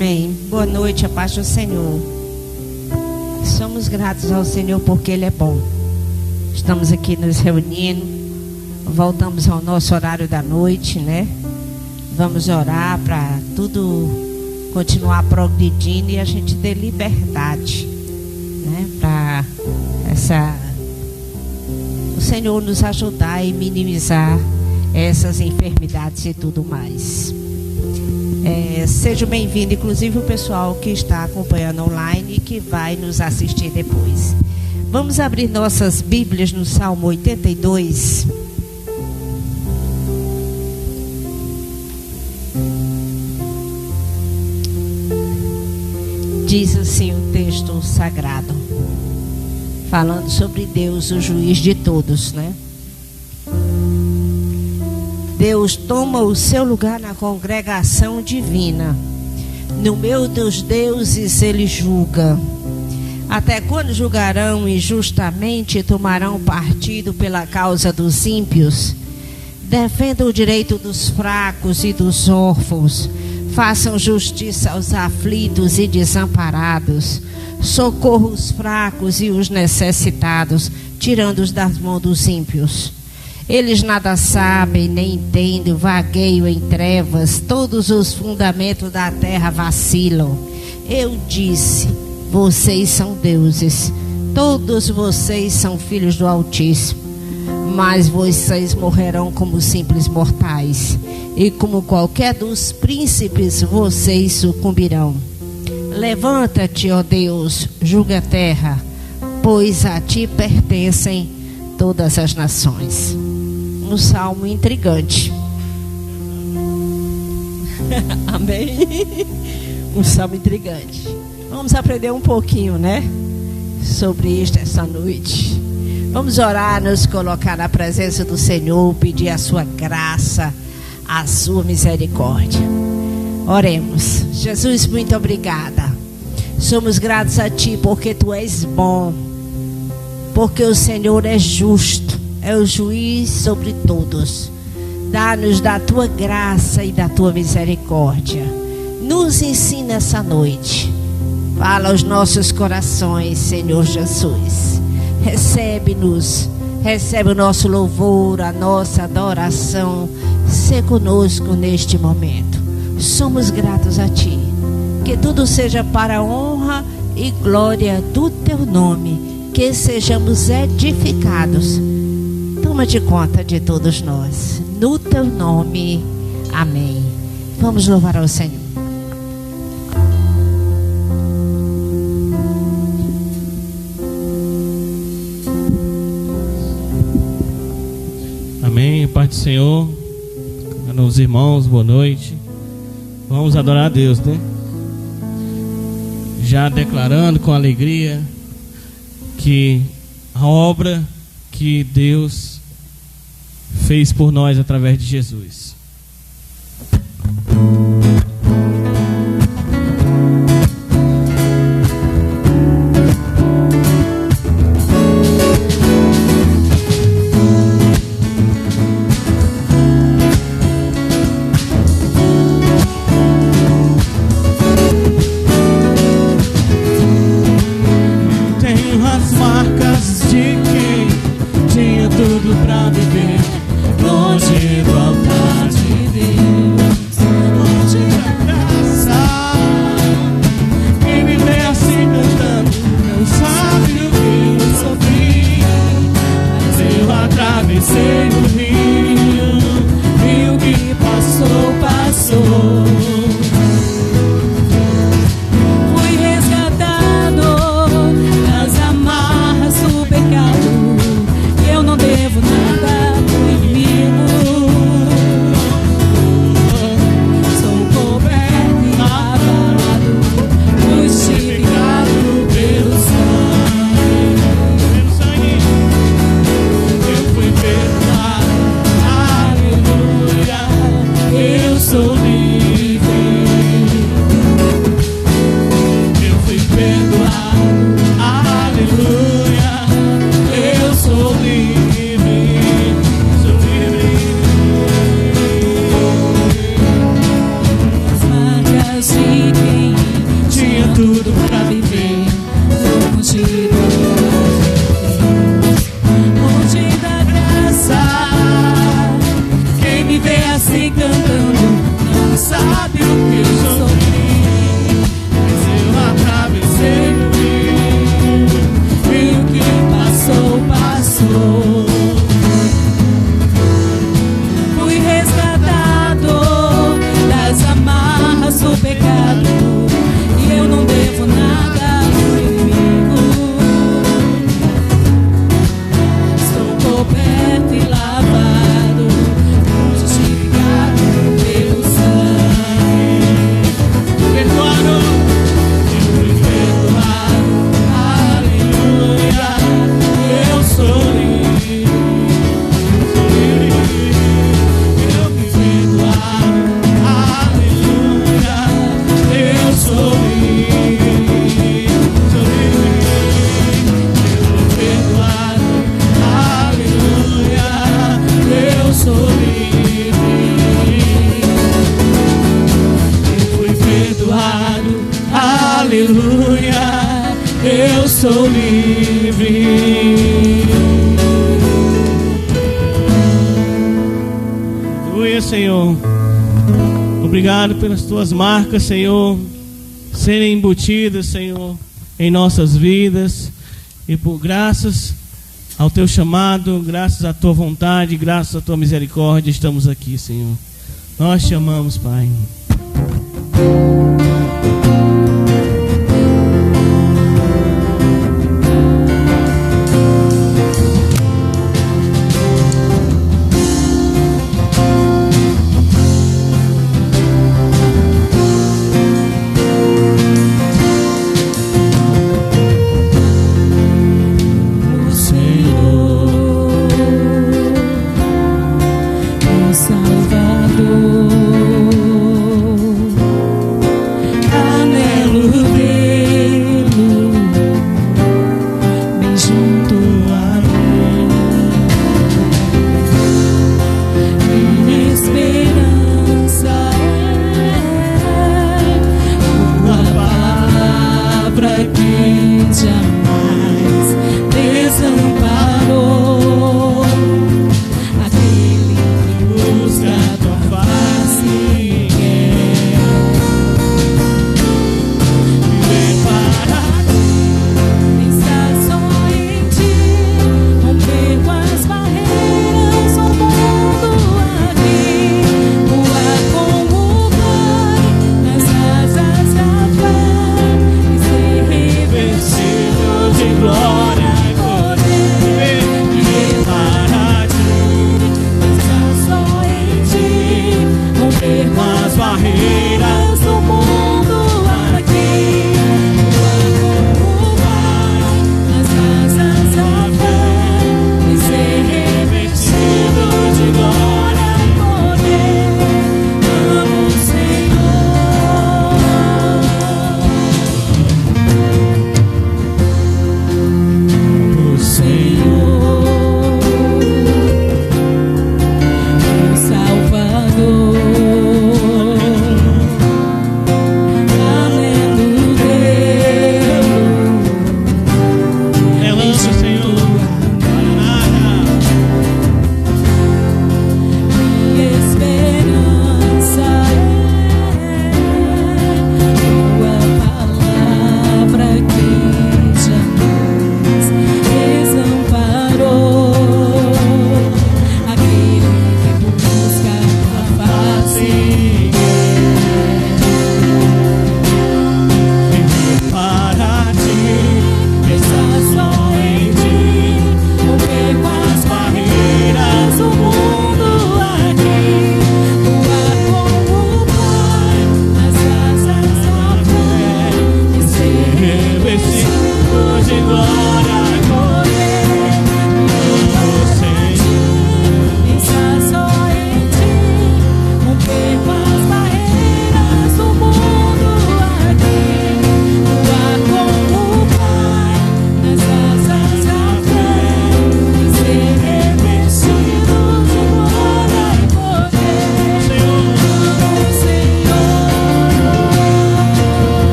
Amém. Boa noite, a paz do Senhor. Somos gratos ao Senhor porque Ele é bom. Estamos aqui nos reunindo. Voltamos ao nosso horário da noite, né? Vamos orar para tudo continuar progredindo e a gente ter liberdade, né? Para o Senhor nos ajudar e minimizar essas enfermidades e tudo mais. Seja bem-vindo, inclusive o pessoal que está acompanhando online e que vai nos assistir depois. Vamos abrir nossas Bíblias no Salmo 82. Diz assim o texto sagrado, falando sobre Deus, o juiz de todos, né? Deus toma o seu lugar na congregação divina. No meio dos deuses Ele julga. Até quando julgarão injustamente e tomarão partido pela causa dos ímpios? Defendam o direito dos fracos e dos órfãos. Façam justiça aos aflitos e desamparados. Socorram os fracos e os necessitados, tirando-os das mãos dos ímpios. Eles nada sabem, nem entendem, vagueiam em trevas, todos os fundamentos da terra vacilam. Eu disse, vocês são deuses, todos vocês são filhos do Altíssimo, mas vocês morrerão como simples mortais, e como qualquer dos príncipes vocês sucumbirão. Levanta-te, ó Deus, julga a terra, pois a ti pertencem todas as nações. Um salmo intrigante. Amém? Um salmo intrigante. Vamos aprender um pouquinho, né? Sobre isto essa noite. Vamos orar, nos colocar na presença do Senhor, pedir a sua graça, a sua misericórdia. Oremos. Jesus, muito obrigada. Somos gratos a Ti porque Tu és bom, porque o Senhor é justo, é o juiz sobre todos. Dá-nos da Tua graça e da Tua misericórdia. Nos ensina essa noite. Fala aos nossos corações, Senhor Jesus. Recebe-nos, recebe o nosso louvor, a nossa adoração. Sê conosco neste momento. Somos gratos a Ti. Que tudo seja para a honra e glória do Teu nome. Que sejamos edificados. Toma de conta de todos nós. No Teu nome. Amém. Vamos louvar ao Senhor. Amém. Pai do Senhor. Meus irmãos, boa noite. Vamos adorar a Deus, né? Já declarando com alegria que a obra que Deus fez por nós através de Jesus. Eu fui perdoado. sou livre. Aleluia, Senhor. Obrigado pelas tuas marcas, Senhor, serem embutidas, Senhor, em nossas vidas. E por graças ao teu chamado, graças à tua vontade, graças à tua misericórdia, estamos aqui, Senhor. Nós te amamos, Pai.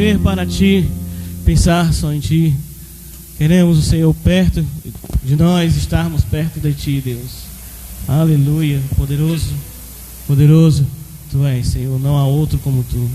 viver para Ti, pensar só em Ti. Queremos o Senhor perto de nós, estarmos perto de Ti, Deus. Aleluia, poderoso, poderoso Tu és, Senhor, não há outro como Tu.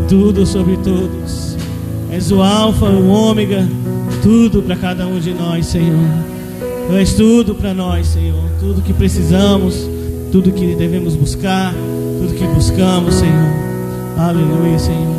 tudo sobre todos. És o alfa, o ômega, tudo para cada um de nós, Senhor. Tu és tudo para nós, Senhor. Tudo que precisamos, tudo que devemos buscar, tudo que buscamos, Senhor. Aleluia, Senhor.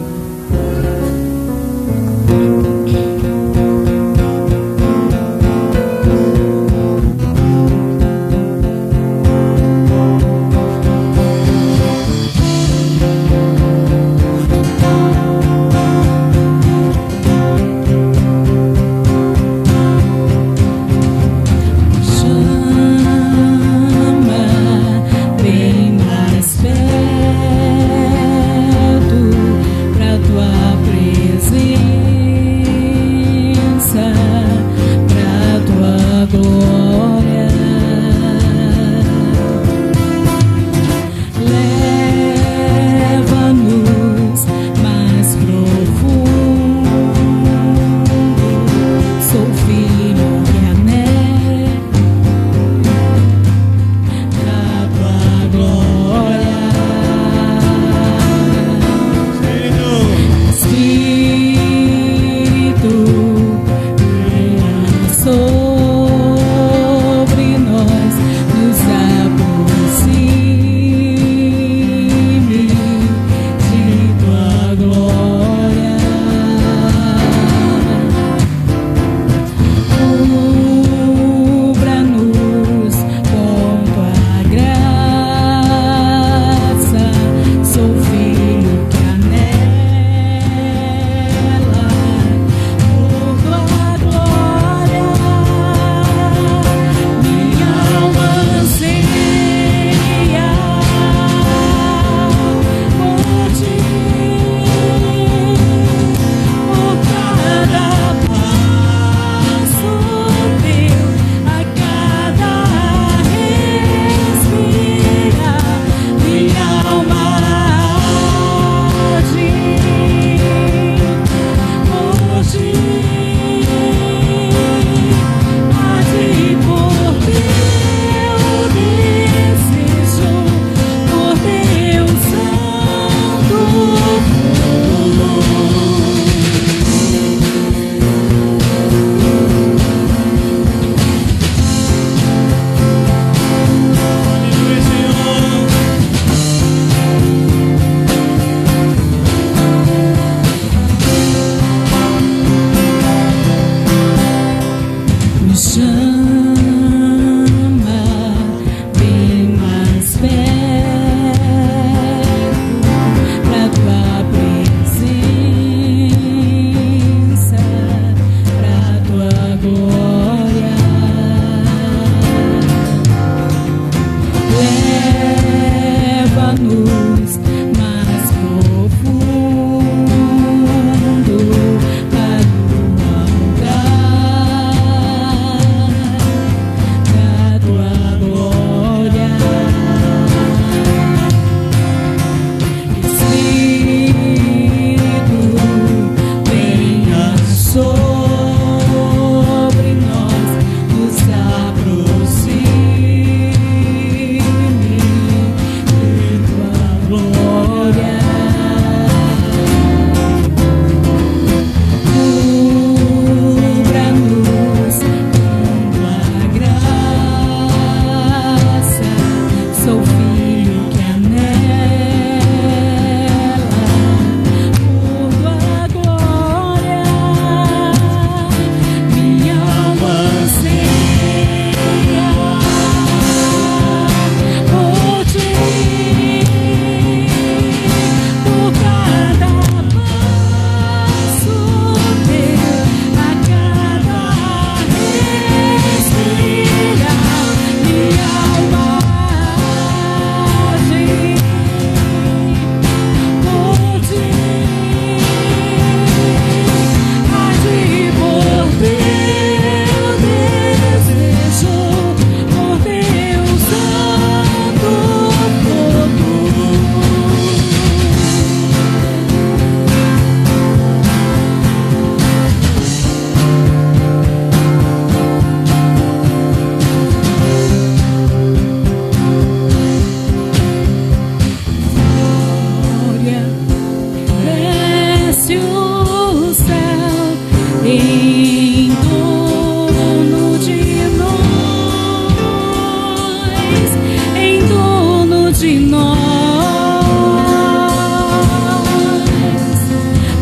de nós.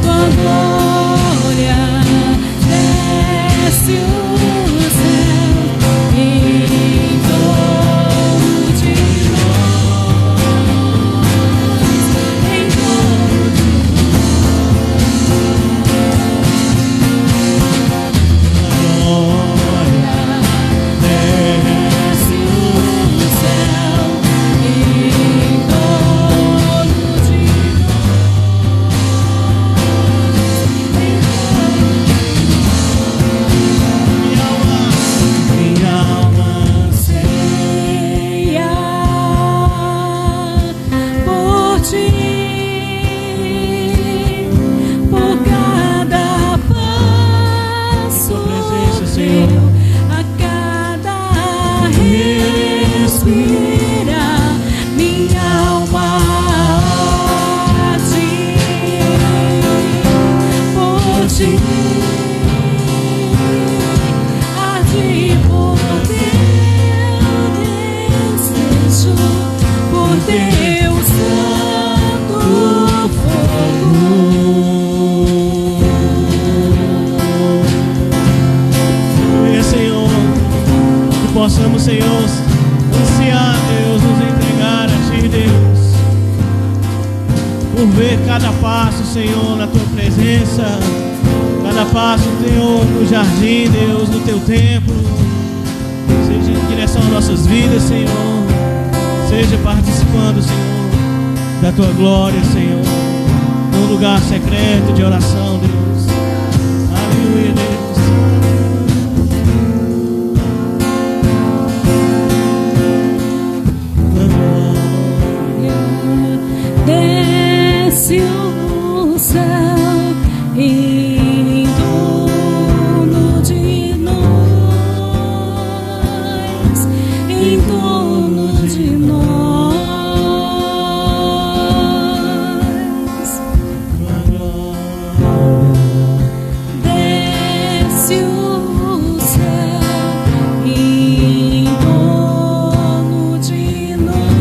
Tua glória desce o céu em torno de nós, em torno de possamos, Senhor, ansiar, Deus, nos entregar a Ti, Deus, por ver cada passo, Senhor, na Tua presença, cada passo, Senhor, no jardim, Deus, no Teu templo, seja em direção às nossas vidas, Senhor, seja participando, Senhor, da Tua glória, Senhor, num lugar secreto de oração, Deus. Aleluia, Deus. Desce o céu em torno de nós, em torno de nós. Desce o céu em torno de nós,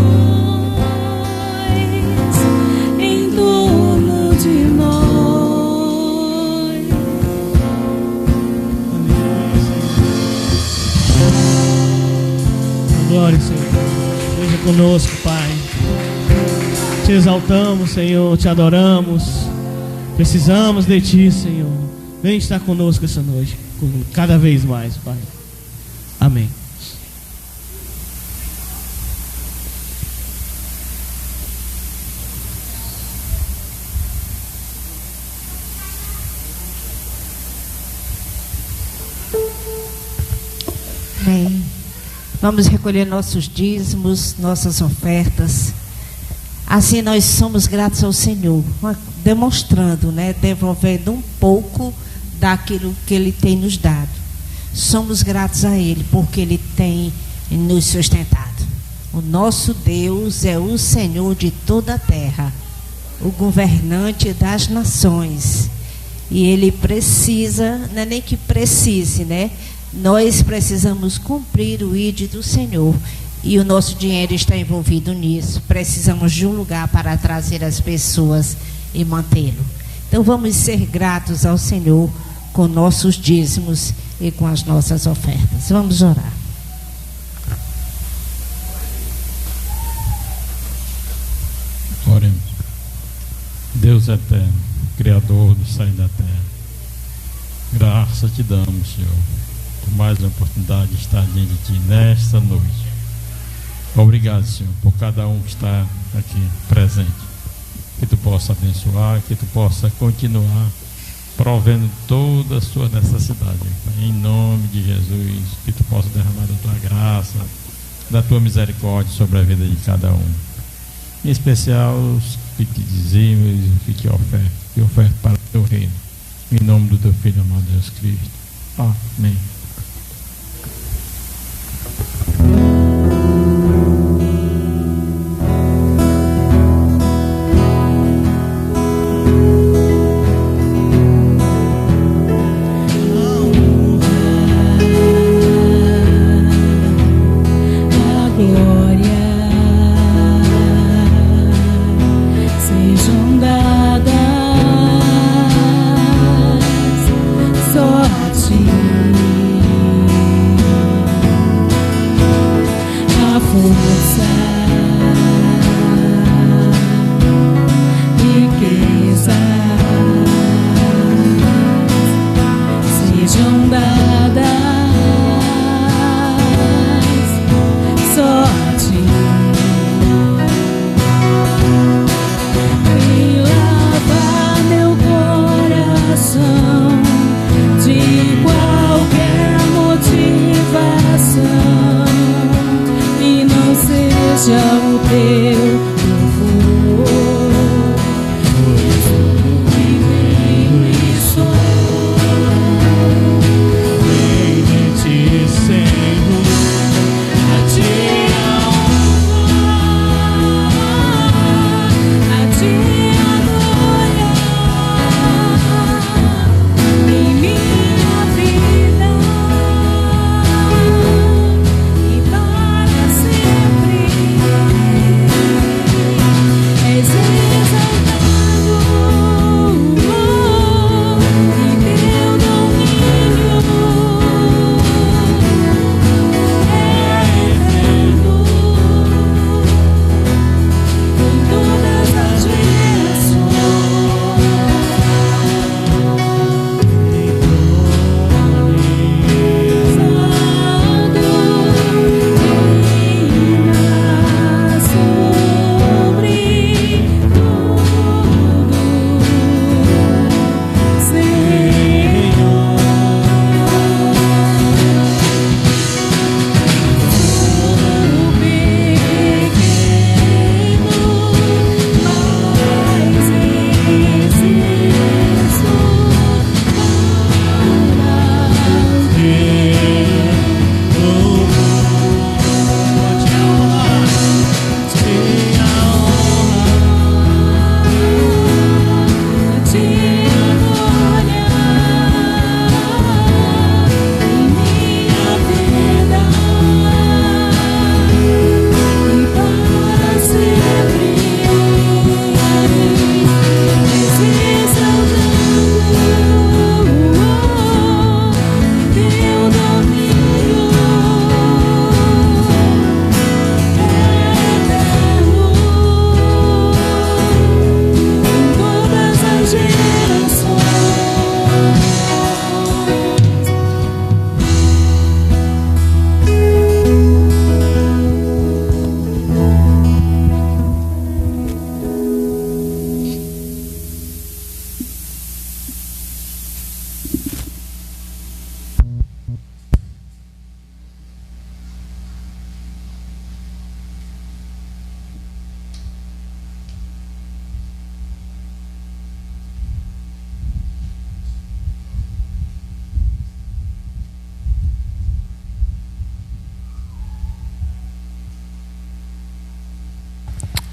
em torno de nós. Glória, Senhor. Seja conosco, Pai. Te exaltamos, Senhor. Te adoramos. Precisamos de Ti, Senhor. Vem estar conosco essa noite, cada vez mais, Pai. Amém. Amém. Vamos recolher nossos dízimos, nossas ofertas. Assim nós somos gratos ao Senhor, demonstrando, devolvendo um pouco daquilo que Ele tem nos dado. Somos gratos a Ele porque Ele tem nos sustentado. O nosso Deus é o Senhor de toda a terra, o governante das nações. E Ele precisa, não é nem que precise, nós precisamos cumprir o ID do Senhor. E o nosso dinheiro está envolvido nisso. Precisamos de um lugar para trazer as pessoas e mantê-lo. Então vamos ser gratos ao Senhor com nossos dízimos e com as nossas ofertas. Vamos orar. Oremos. Deus eterno, Criador do céu e da terra, graça te damos, Senhor, por mais uma oportunidade de estar diante de Ti nesta noite. Obrigado, Senhor, por cada um que está aqui presente. Que Tu possa abençoar, que Tu possa continuar provendo toda a sua necessidade. Em nome de Jesus, que Tu possa derramar da Tua graça, da Tua misericórdia sobre a vida de cada um. Em especial os que te dizimos e os que te ofertam para o Teu reino. Em nome do Teu Filho amado Jesus Cristo. Amém. A glória sejam dadas só a ti. Vem lavar meu coração de qualquer motivação e não seja o teu louvor.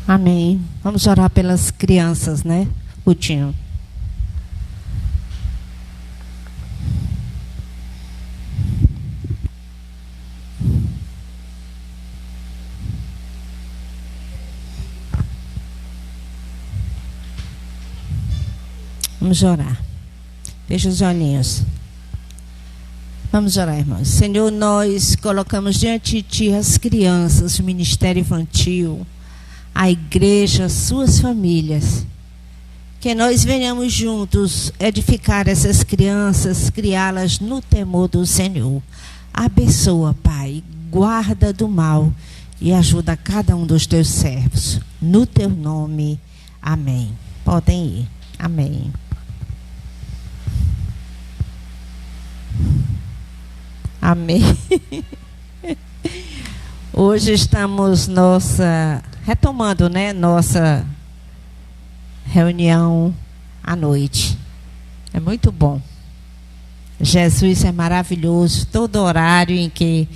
Amém. Vamos orar pelas crianças, né, Coutinho? Vamos orar. Fecha os olhinhos. Vamos orar, irmãos. Senhor, nós colocamos diante de Ti as crianças, o ministério infantil, a igreja, suas famílias. Que nós venhamos juntos edificar essas crianças, criá-las no temor do Senhor. Abençoa, Pai, guarda do mal e ajuda cada um dos Teus servos. No Teu nome, amém. Podem ir. Amém. Amém. Hoje estamos retomando, né, nossa reunião à noite. É muito bom. Jesus é maravilhoso. Todo horário em que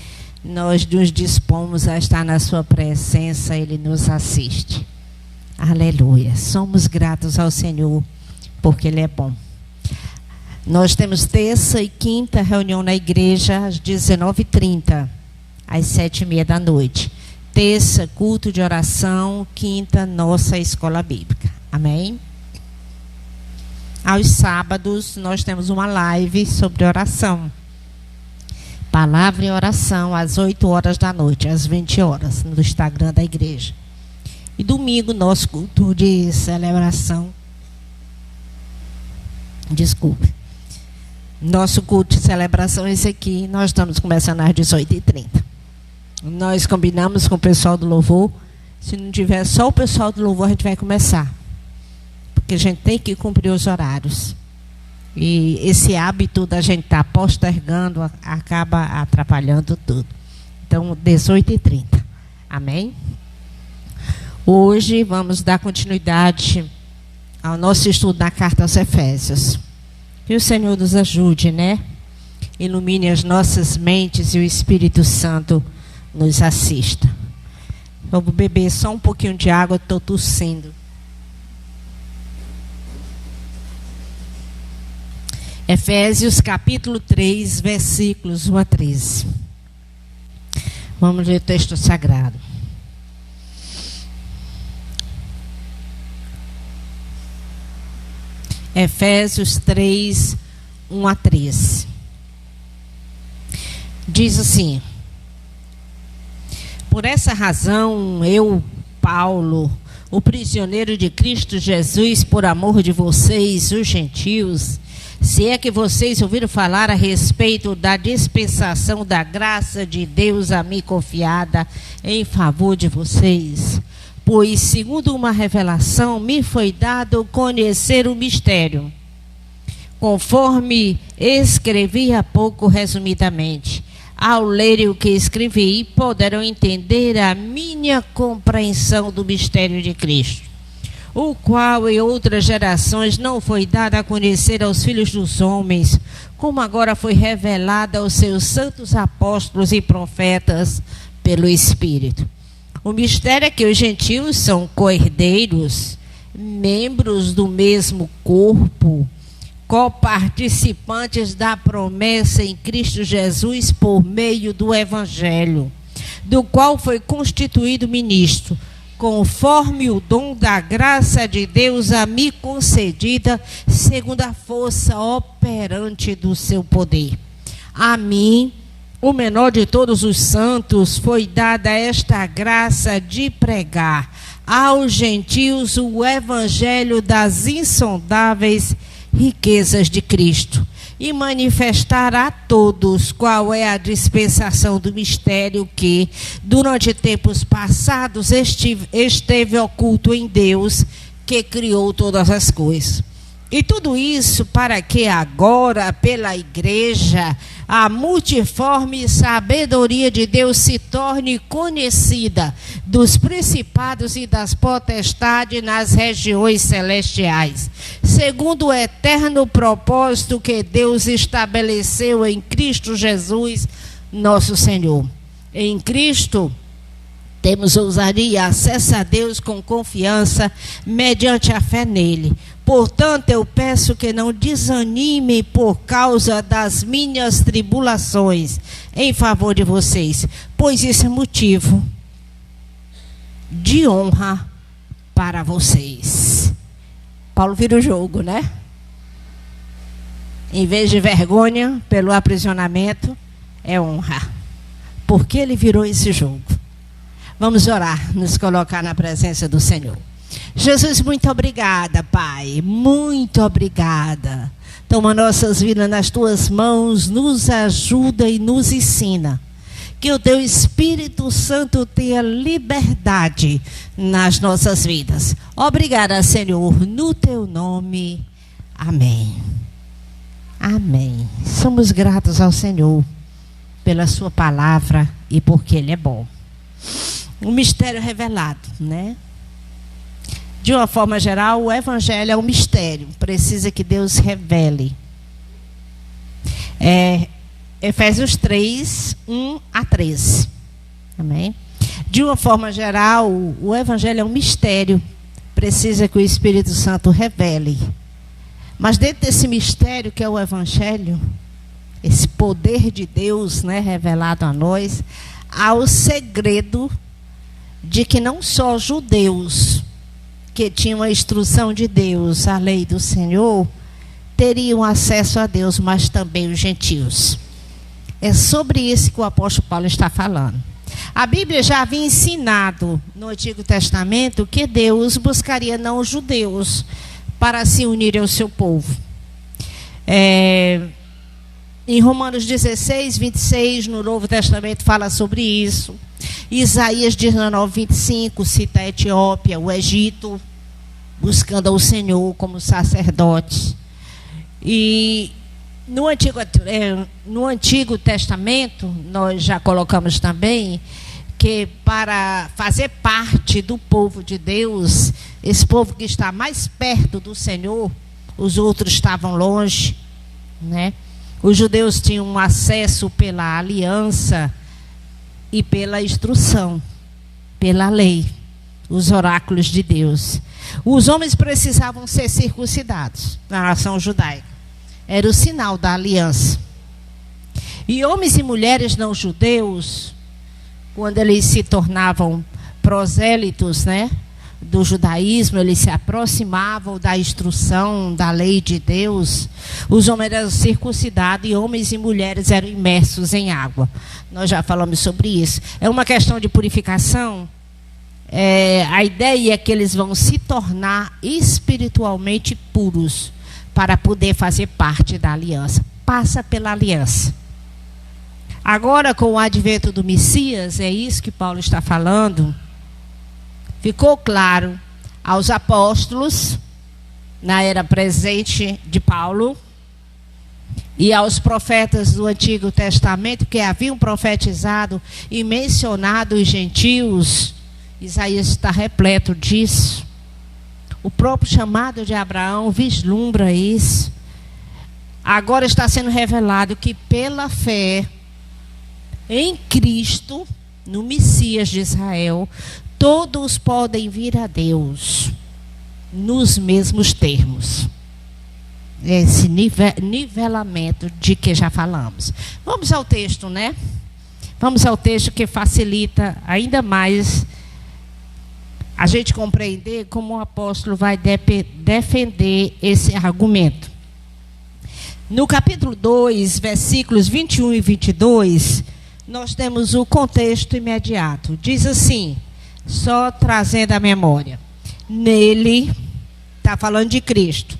nós nos dispomos a estar na sua presença, Ele nos assiste. Aleluia. Somos gratos ao Senhor, porque Ele é bom. Nós temos terça e quinta reunião na igreja às 19h30, às 7h30 da noite. Terça, culto de oração. Quinta, nossa escola bíblica. Amém? Aos sábados, nós temos uma live sobre oração. Palavra e oração às 8 horas da noite, às 20 horas, no Instagram da igreja. E domingo, nosso culto de celebração. Desculpe. Nosso culto de celebração é esse aqui. Nós estamos começando às 18h30. Nós combinamos com o pessoal do louvor. Se não tiver só o pessoal do louvor, a gente vai começar. Porque a gente tem que cumprir os horários. E esse hábito da gente estar postergando acaba atrapalhando tudo. Então, 18h30. Amém? Hoje vamos dar continuidade ao nosso estudo da carta aos Efésios. Que o Senhor nos ajude, né? Ilumine as nossas mentes e o Espírito Santo nos assista. Eu vou beber só um pouquinho de água, estou tossindo. Efésios capítulo 3, versículos 1 a 13. Vamos ler o texto sagrado. Efésios 3, 1 a 13. Diz assim: por essa razão, eu, Paulo, o prisioneiro de Cristo Jesus, por amor de vocês, os gentios, se é que vocês ouviram falar a respeito da dispensação da graça de Deus a mim confiada em favor de vocês, pois, segundo uma revelação, me foi dado conhecer o mistério, conforme escrevi há pouco resumidamente. Ao lerem o que escrevi, poderão entender a minha compreensão do mistério de Cristo, o qual em outras gerações não foi dado a conhecer aos filhos dos homens, como agora foi revelado aos seus santos apóstolos e profetas pelo Espírito. O mistério é que os gentios são co-herdeiros, membros do mesmo corpo, coparticipantes da promessa em Cristo Jesus por meio do Evangelho, do qual foi constituído ministro, conforme o dom da graça de Deus a mim concedida, segundo a força operante do seu poder. A mim, o menor de todos os santos, foi dada esta graça de pregar aos gentios o evangelho das insondáveis riquezas de Cristo, e manifestar a todos qual é a dispensação do mistério que, durante tempos passados, esteve oculto em Deus, que criou todas as coisas. E tudo isso para que agora, pela igreja, a multiforme sabedoria de Deus se torne conhecida dos principados e das potestades nas regiões celestiais, segundo o eterno propósito que Deus estabeleceu em Cristo Jesus, nosso Senhor. Em Cristo temos ousadia e acesso a Deus com confiança, mediante a fé nele. Portanto, eu peço que não desanimem por causa das minhas tribulações em favor de vocês, pois isso é motivo de honra para vocês. Paulo vira o jogo, né? Em vez de vergonha pelo aprisionamento, é honra. Porque ele virou esse jogo. Vamos orar, nos colocar na presença do Senhor. Jesus, muito obrigada, Pai, muito obrigada. Toma nossas vidas nas tuas mãos, nos ajuda e nos ensina. Que o teu Espírito Santo tenha liberdade nas nossas vidas. Obrigada, Senhor, no teu nome. Amém. Amém. Somos gratos ao Senhor pela sua palavra e porque Ele é bom. Um mistério revelado, né? De uma forma geral, o Evangelho é um mistério. Precisa que Deus revele. Efésios 3, 1 a 13. Amém? De uma forma geral, o Evangelho é um mistério. Precisa que o Espírito Santo revele. Mas dentro desse mistério que é o Evangelho, esse poder de Deus, né, revelado a nós, há o segredo de que não só judeus que tinham a instrução de Deus, a lei do Senhor, teriam acesso a Deus, mas também os gentios. É sobre isso que o apóstolo Paulo está falando. A Bíblia já havia ensinado no Antigo Testamento que Deus buscaria não os judeus para se unirem ao seu povo. Em Romanos 16, 26, no Novo Testamento fala sobre isso. Isaías 19, 25, cita a Etiópia, o Egito, buscando ao Senhor como sacerdote. E no Antigo Testamento, nós já colocamos também que para fazer parte do povo de Deus, esse povo que está mais perto do Senhor, os outros estavam longe, né? Os judeus tinham acesso pela aliança e pela instrução, pela lei, os oráculos de Deus. Os homens precisavam ser circuncidados na nação judaica. Era o sinal da aliança. E homens e mulheres não judeus, quando eles se tornavam prosélitos, né, do judaísmo, eles se aproximavam da instrução, da lei de Deus. Os homens eram circuncidados e homens e mulheres eram imersos em água. Nós já falamos sobre isso. É uma questão de purificação. A ideia é que eles vão se tornar espiritualmente puros para poder fazer parte da aliança. Passa pela aliança. Agora, com o advento do Messias, é isso que Paulo está falando, ficou claro aos apóstolos, na era presente de Paulo, e aos profetas do Antigo Testamento, que haviam profetizado e mencionado os gentios. Isaías está repleto disso. O próprio chamado de Abraão vislumbra isso. Agora está sendo revelado que pela fé em Cristo, no Messias de Israel, todos podem vir a Deus nos mesmos termos. Esse nivelamento de que já falamos. Vamos ao texto, né? Vamos ao texto que facilita ainda mais a gente compreender como o apóstolo vai defender esse argumento. No capítulo 2, versículos 21 e 22, nós temos o contexto imediato. Diz assim, só trazendo a memória. Nele, está falando de Cristo,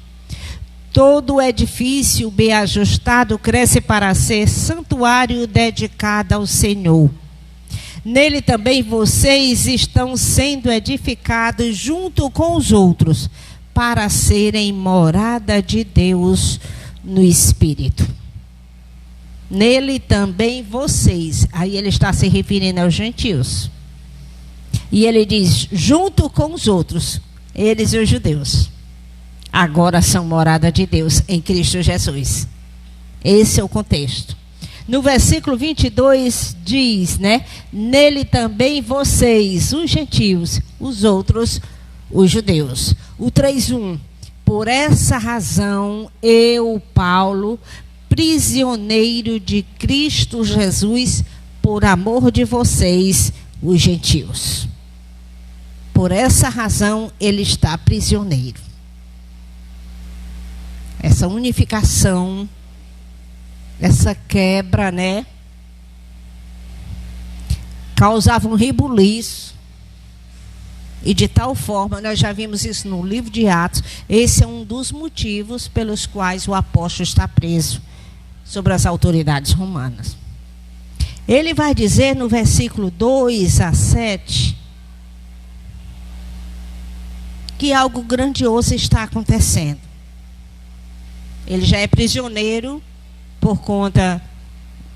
todo edifício bem ajustado cresce para ser santuário dedicado ao Senhor. Nele também vocês estão sendo edificados junto com os outros, para serem morada de Deus no Espírito. Nele também vocês, aí ele está se referindo aos gentios. E ele diz, junto com os outros, eles e os judeus, agora são morada de Deus em Cristo Jesus. Esse é o contexto. No versículo 22 diz, né? Nele também vocês, os gentios, os outros, os judeus. O 3:1. Por essa razão, eu, Paulo, prisioneiro de Cristo Jesus, por amor de vocês, os gentios. Por essa razão, ele está prisioneiro. Essa unificação, essa quebra, né, causava um rebuliço. E de tal forma, nós já vimos isso no livro de Atos, esse é um dos motivos pelos quais o apóstolo está preso sobre as autoridades romanas. Ele vai dizer no versículo 2 a 7 que algo grandioso está acontecendo. Ele já é prisioneiro por conta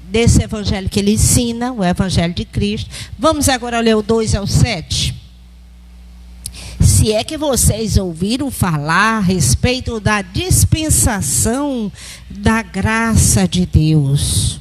desse evangelho que ele ensina, o evangelho de Cristo. Vamos agora ler o 2 ao 7. Se é que vocês ouviram falar a respeito da dispensação da graça de Deus,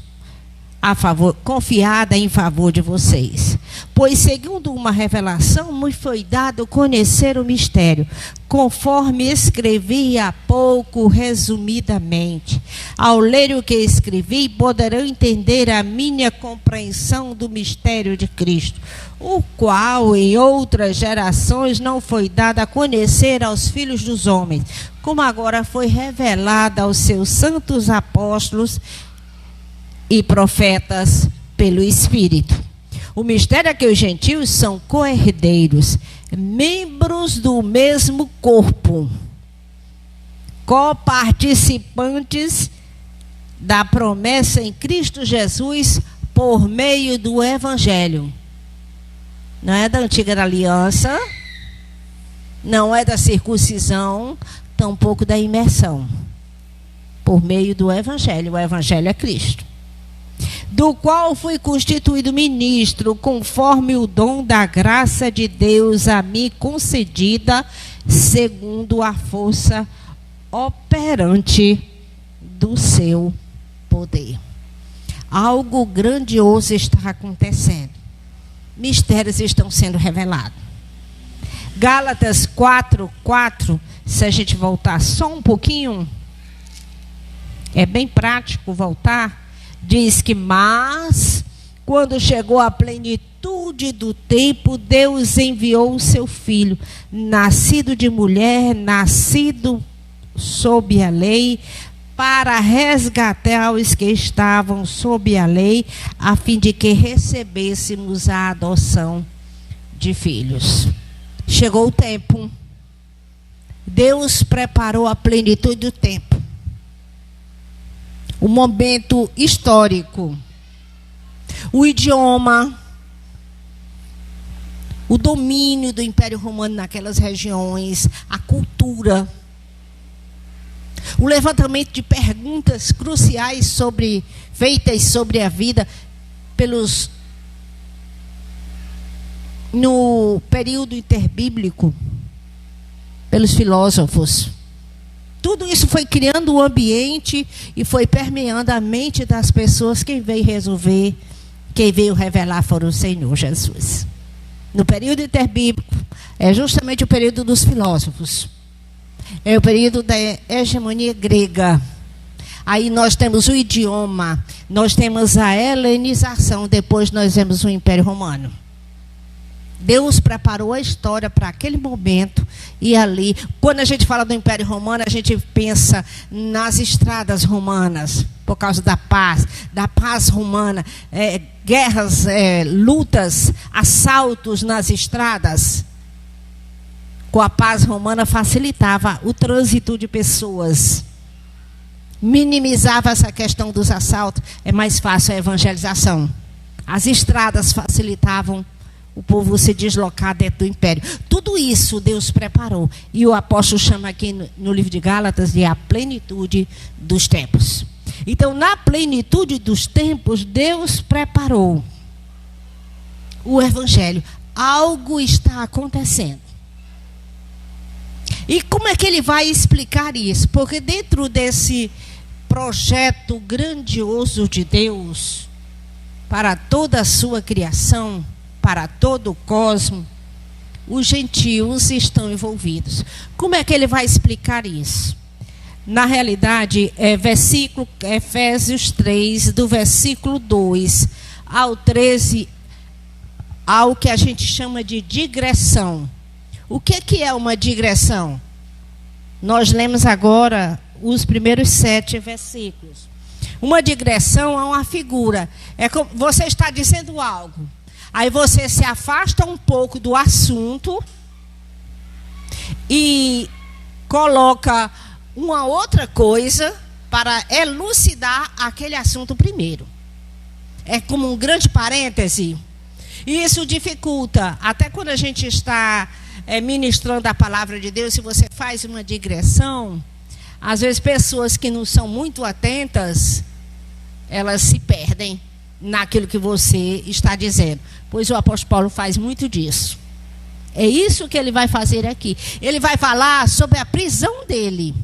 confiada em favor de vocês. Pois, segundo uma revelação, me foi dado conhecer o mistério, conforme escrevi há pouco, resumidamente. Ao ler o que escrevi, poderão entender a minha compreensão do mistério de Cristo, o qual em outras gerações não foi dado a conhecer aos filhos dos homens, como agora foi revelado aos seus santos apóstolos e profetas pelo Espírito. O mistério é que os gentios são co-herdeiros, membros do mesmo corpo, coparticipantes da promessa em Cristo Jesus por meio do Evangelho. Não é da antiga aliança, não é da circuncisão, tampouco da imersão. Por meio do Evangelho. O Evangelho é Cristo. Do qual fui constituído ministro, conforme o dom da graça de Deus a mim concedida, segundo a força operante do seu poder. Algo grandioso está acontecendo. Mistérios estão sendo revelados. Gálatas 4:4, se a gente voltar só um pouquinho, é bem prático voltar. Diz que, mas, quando chegou a plenitude do tempo, Deus enviou o seu Filho, nascido de mulher, nascido sob a lei, para resgatar os que estavam sob a lei, a fim de que recebêssemos a adoção de filhos. Chegou o tempo. Deus preparou a plenitude do tempo. O momento histórico, o idioma, o domínio do Império Romano naquelas regiões, a cultura, o levantamento de perguntas cruciais feitas sobre a vida no período interbíblico, pelos filósofos. Tudo isso foi criando um ambiente e foi permeando a mente das pessoas. Quem veio resolver, quem veio revelar foi o Senhor Jesus. No período interbíblico, é justamente o período dos filósofos. É o período da hegemonia grega. Aí nós temos o idioma, nós temos a helenização, depois nós temos o Império Romano. Deus preparou a história para aquele momento e ali. Quando a gente fala do Império Romano, a gente pensa nas estradas romanas, por causa da paz romana, guerras, lutas, assaltos nas estradas. Com a paz romana facilitava o trânsito de pessoas, minimizava essa questão dos assaltos, é mais fácil a evangelização. As estradas facilitavam o povo se deslocar dentro do império. Tudo isso Deus preparou. E o apóstolo chama aqui no livro de Gálatas de a plenitude dos tempos. Então, na plenitude dos tempos, Deus preparou o evangelho. Algo está acontecendo. E como é que ele vai explicar isso? Porque dentro desse projeto grandioso de Deus para toda a sua criação, para todo o cosmos, os gentios estão envolvidos. Como é que ele vai explicar isso? Na realidade, versículo Efésios 3, do versículo 2 ao 13, ao que a gente chama de digressão. O que é uma digressão? Nós lemos agora os primeiros 7 versículos. Uma digressão é uma figura. É como você está dizendo algo. Aí você se afasta um pouco do assunto e coloca uma outra coisa para elucidar aquele assunto primeiro. É como um grande parêntese. E isso dificulta. Até quando a gente está ministrando a palavra de Deus, se você faz uma digressão, às vezes pessoas que não são muito atentas, elas se perdem naquilo que você está dizendo. Pois o apóstolo Paulo faz muito disso. É isso que ele vai fazer aqui. Ele vai falar sobre a prisão dele,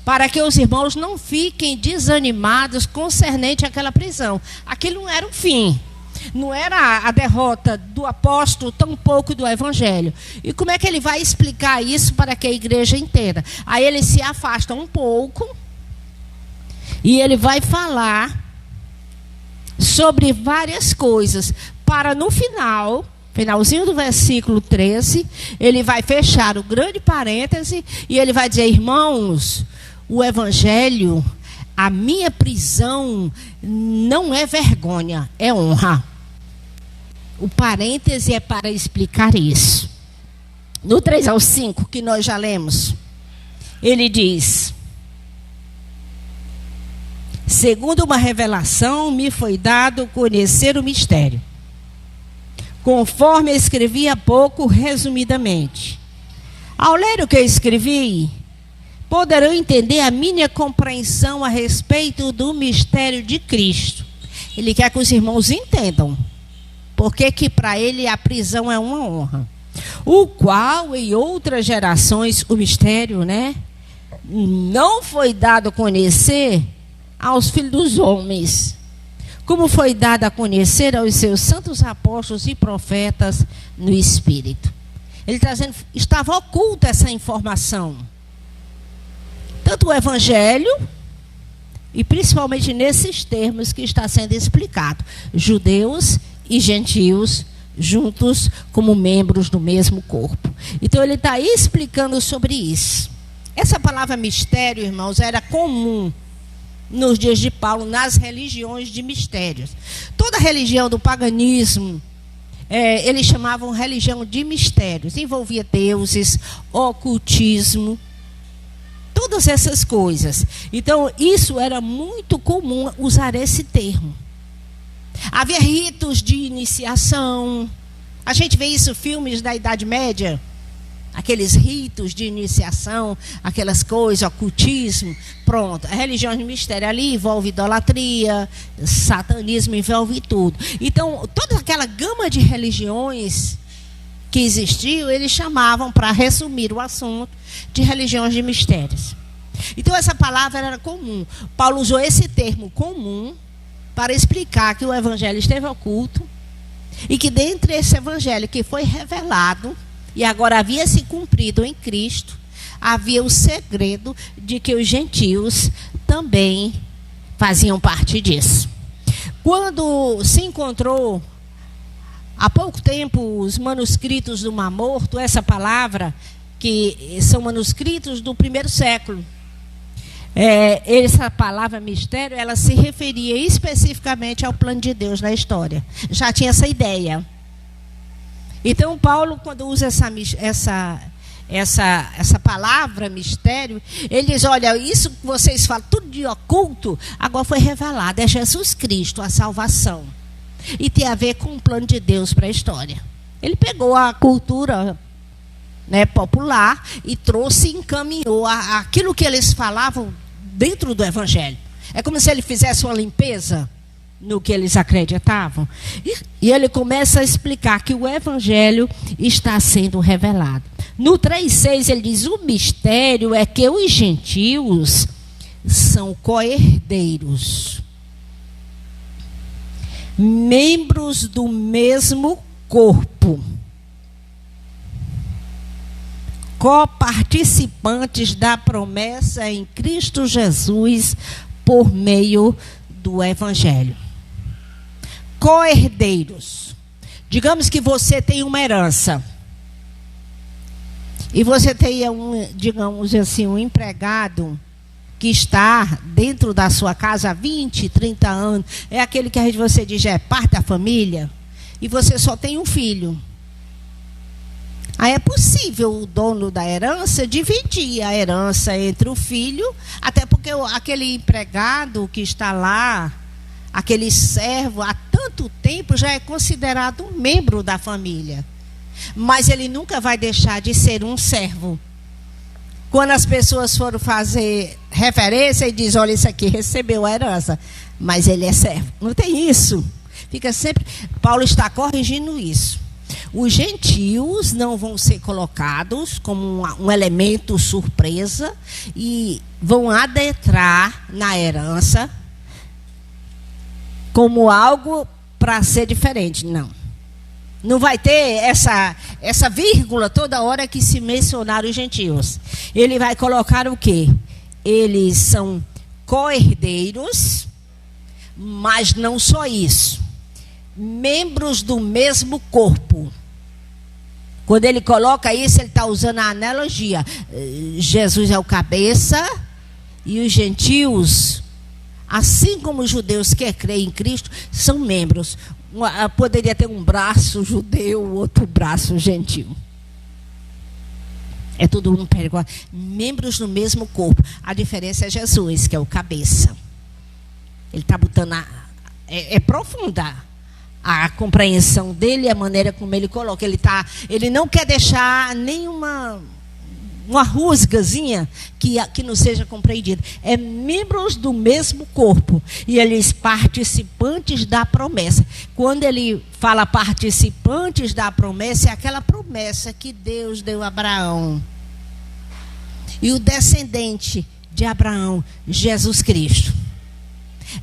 para que os irmãos não fiquem desanimados concernente àquela prisão. Aquilo não era o fim. Não era a derrota do apóstolo, tampouco do evangelho. E como é que ele vai explicar isso para que a igreja entenda? Aí ele se afasta um pouco e ele vai falar sobre várias coisas, para no finalzinho do versículo 13, ele vai fechar o grande parêntese e ele vai dizer: irmãos, o evangelho, a minha prisão não é vergonha, é honra. O parêntese é para explicar isso. No 3 ao 5, que nós já lemos, ele diz: segundo uma revelação, me foi dado conhecer o mistério, conforme escrevi há pouco, resumidamente. Ao ler o que eu escrevi, poderão entender a minha compreensão a respeito do mistério de Cristo. Ele quer que os irmãos entendam porque que para ele a prisão é uma honra. O qual em outras gerações o mistério, não foi dado a conhecer aos filhos dos homens, como foi dado a conhecer aos seus santos apóstolos e profetas no Espírito. Ele está dizendo, estava oculta essa informação. Tanto o Evangelho, e principalmente nesses termos que está sendo explicado, judeus e gentios juntos como membros do mesmo corpo. Então ele está explicando sobre isso. Essa palavra mistério, irmãos, era comum nos dias de Paulo nas religiões de mistérios. Toda religião do paganismo, eles chamavam religião de mistérios. Envolvia deuses, ocultismo, todas essas coisas. Então, isso era muito comum usar esse termo. Havia ritos de iniciação. A gente vê isso em filmes da Idade Média. Aqueles ritos de iniciação, aquelas coisas, ocultismo. Pronto, a religião de mistério ali envolve idolatria, satanismo, envolve tudo. Então, toda aquela gama de religiões que existiam, eles chamavam, para resumir o assunto, de religiões de mistérios. Então, essa palavra era comum. Paulo usou esse termo comum para explicar que o evangelho esteve oculto e que dentre esse evangelho que foi revelado e agora havia se cumprido em Cristo, havia o segredo de que os gentios também faziam parte disso. Quando se encontrou há pouco tempo os manuscritos do Mar Morto, essa palavra, que são manuscritos do 1º século, essa palavra mistério, ela se referia especificamente ao plano de Deus na história. Já tinha essa ideia. Então, Paulo, quando usa essa palavra mistério, ele diz, olha, isso que vocês falam, tudo de oculto, agora foi revelado. É Jesus Cristo, a salvação. E tem a ver com o plano de Deus para a história. Ele pegou a cultura popular e trouxe e encaminhou aquilo que eles falavam dentro do evangelho. É como se ele fizesse uma limpeza no que eles acreditavam. E ele começa a explicar que o evangelho está sendo revelado. No 3,6 ele diz, o mistério é que os gentios são co-herdeiros, membros do mesmo corpo, coparticipantes da promessa em Cristo Jesus por meio do evangelho. Co-herdeiros. Digamos que você tem uma herança e você tem digamos assim, um empregado que está dentro da sua casa há 20, 30 anos, é aquele que você diz é parte da família, e você só tem um filho. Aí é possível o dono da herança dividir a herança entre o filho, até porque aquele empregado que está lá, aquele servo, há tanto tempo já é considerado um membro da família. Mas ele nunca vai deixar de ser um servo. Quando as pessoas foram fazer referência e dizem, olha, isso aqui recebeu a herança, mas ele é servo. Não tem isso. Fica sempre... Paulo está corrigindo isso. Os gentios não vão ser colocados como um elemento surpresa e vão adentrar na herança como algo para ser diferente. Não. Não vai ter essa vírgula toda hora que se mencionar os gentios. Ele vai colocar o quê? Eles são co-herdeiros, mas não só isso. Membros do mesmo corpo. Quando ele coloca isso, ele está usando a analogia. Jesus é o cabeça e os gentios assim como os judeus que creem em Cristo são membros. Poderia ter um braço judeu, outro braço gentil. É todo mundo igual. Membros no mesmo corpo. A diferença é Jesus, que é o cabeça. Ele está botando... É profunda a compreensão dele, a maneira como ele coloca. Ele não quer deixar nenhuma... uma rusgazinha que não seja compreendida. É membros do mesmo corpo. E eles participantes da promessa. Quando ele fala participantes da promessa, é aquela promessa que Deus deu a Abraão. E o descendente de Abraão, Jesus Cristo.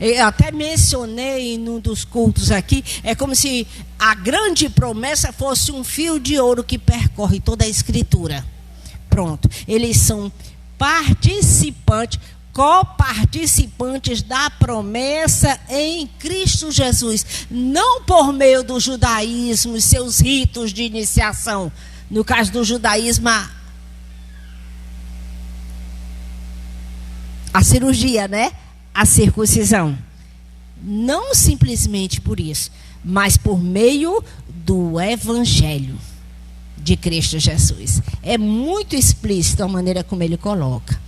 Eu até mencionei num dos cultos aqui, é como se a grande promessa fosse um fio de ouro que percorre toda a Escritura. Pronto, eles são participantes, coparticipantes da promessa em Cristo Jesus. Não por meio do judaísmo e seus ritos de iniciação. No caso do judaísmo, a cirurgia, né? A circuncisão. Não simplesmente por isso, mas por meio do Evangelho de Cristo Jesus. É muito explícito a maneira como ele coloca.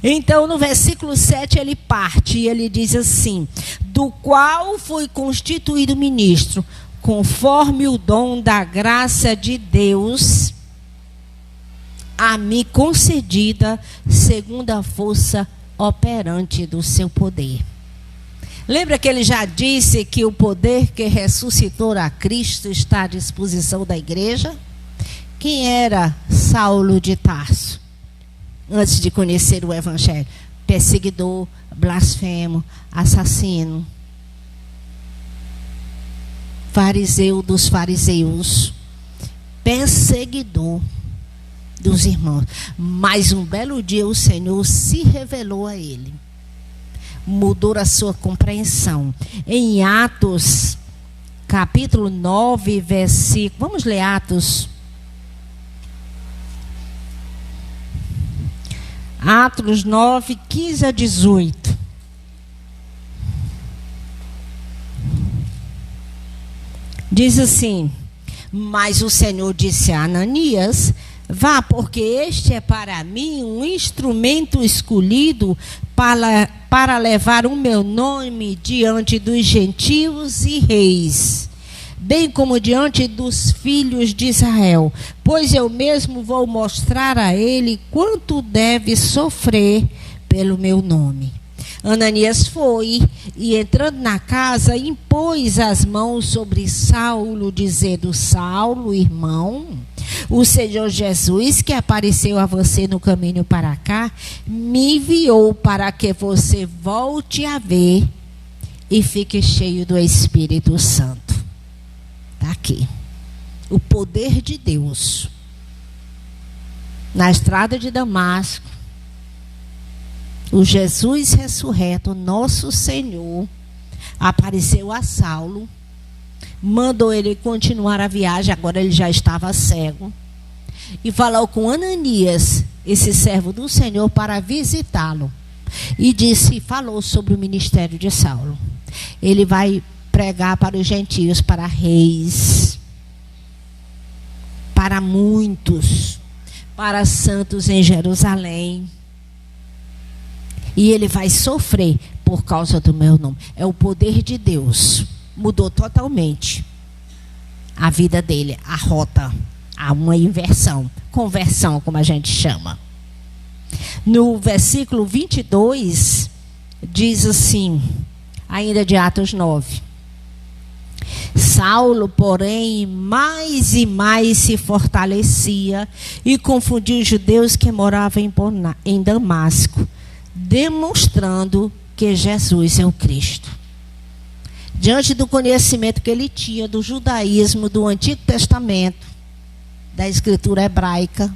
Então, no versículo 7, ele parte e ele diz assim: do qual fui constituído ministro, conforme o dom da graça de Deus a mim concedida, segundo a força operante do seu poder. Lembra que ele já disse que o poder que ressuscitou a Cristo está à disposição da igreja? Quem era Saulo de Tarso antes de conhecer o Evangelho? Perseguidor, blasfemo, assassino, fariseu dos fariseus, perseguidor dos irmãos. Mas um belo dia o Senhor se revelou a ele, mudou a sua compreensão. Em Atos capítulo 9, versículo, vamos ler Atos 9, 15 a 18. Diz assim: mas o Senhor disse a Ananias: vá, porque este é para mim um instrumento escolhido para levar o meu nome diante dos gentios e reis, bem como diante dos filhos de Israel, pois eu mesmo vou mostrar a ele quanto deve sofrer pelo meu nome. Ananias foi e, entrando na casa, impôs as mãos sobre Saulo, dizendo: Saulo, irmão, o Senhor Jesus, que apareceu a você no caminho para cá, me enviou para que você volte a ver e fique cheio do Espírito Santo. Está aqui. O poder de Deus. Na estrada de Damasco, o Jesus ressurreto, nosso Senhor, apareceu a Saulo, mandou ele continuar a viagem, agora ele já estava cego, e falou com Ananias, esse servo do Senhor, para visitá-lo. E falou sobre o ministério de Saulo. Ele vai pregar para os gentios, para reis, para muitos, para santos em Jerusalém. E ele vai sofrer por causa do meu nome. É o poder de Deus. Mudou totalmente a vida dele, a rota. Há uma inversão, conversão, como a gente chama. No versículo 22, diz assim, ainda de Atos 9. Saulo, porém, mais e mais se fortalecia e confundia os judeus que moravam em Damasco, demonstrando que Jesus é o Cristo. Diante do conhecimento que ele tinha do judaísmo, do Antigo Testamento, da Escritura hebraica,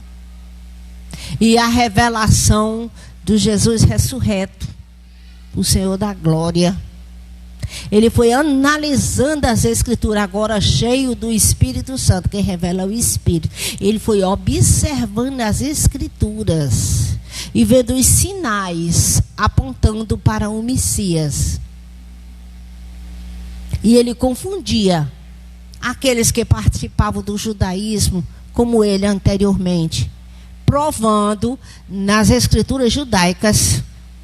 e a revelação do Jesus ressurreto, o Senhor da glória, ele foi analisando as Escrituras, agora cheio do Espírito Santo, que revela o Espírito. Ele foi observando as Escrituras. e vendo os sinais apontando para o Messias. E ele confundia aqueles que participavam do judaísmo como ele anteriormente, provando nas escrituras judaicas,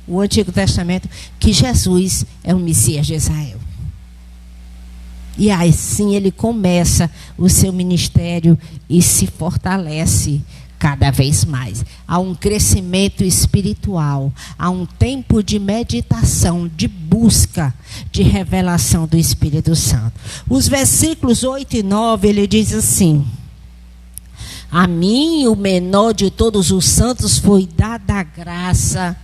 o Antigo Testamento, que Jesus é o Messias de Israel. E assim ele começa o seu ministério e se fortalece cada vez mais. Há um crescimento espiritual, há um tempo de meditação, de busca, de revelação do Espírito Santo. Os versículos 8 e 9, ele diz assim: a mim, o menor de todos os santos, foi dada a graça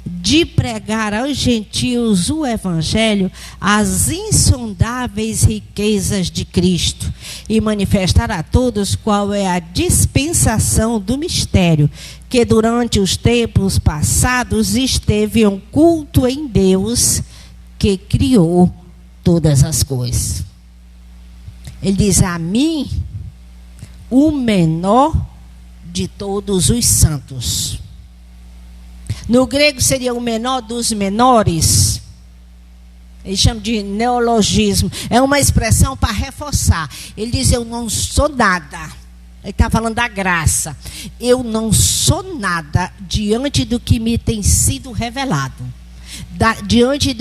de pregar aos gentios o evangelho, as insondáveis riquezas de Cristo, e manifestar a todos qual é a dispensação do mistério, que durante os tempos passados esteve oculto em Deus, que criou todas as coisas. Ele diz: a mim, o menor de todos os santos. No grego seria o menor dos menores. Ele chama de neologismo. É uma expressão para reforçar. Ele diz: eu não sou nada. Ele está falando da graça. Eu não sou nada diante do que me tem sido revelado. Diante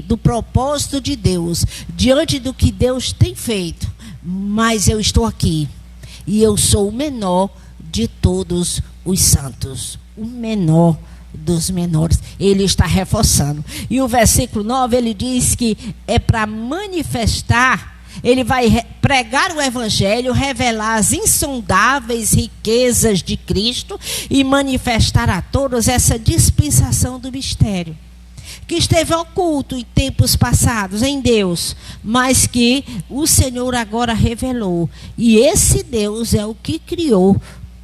do propósito de Deus. Diante do que Deus tem feito. Mas eu estou aqui. E eu sou o menor de todos os santos. O menor dos menores. Ele está reforçando. E o versículo 9, ele diz que é para manifestar, ele vai pregar o evangelho, revelar as insondáveis riquezas de Cristo e manifestar a todos essa dispensação do mistério, que esteve oculto em tempos passados em Deus, mas que o Senhor agora revelou. E esse Deus é o que criou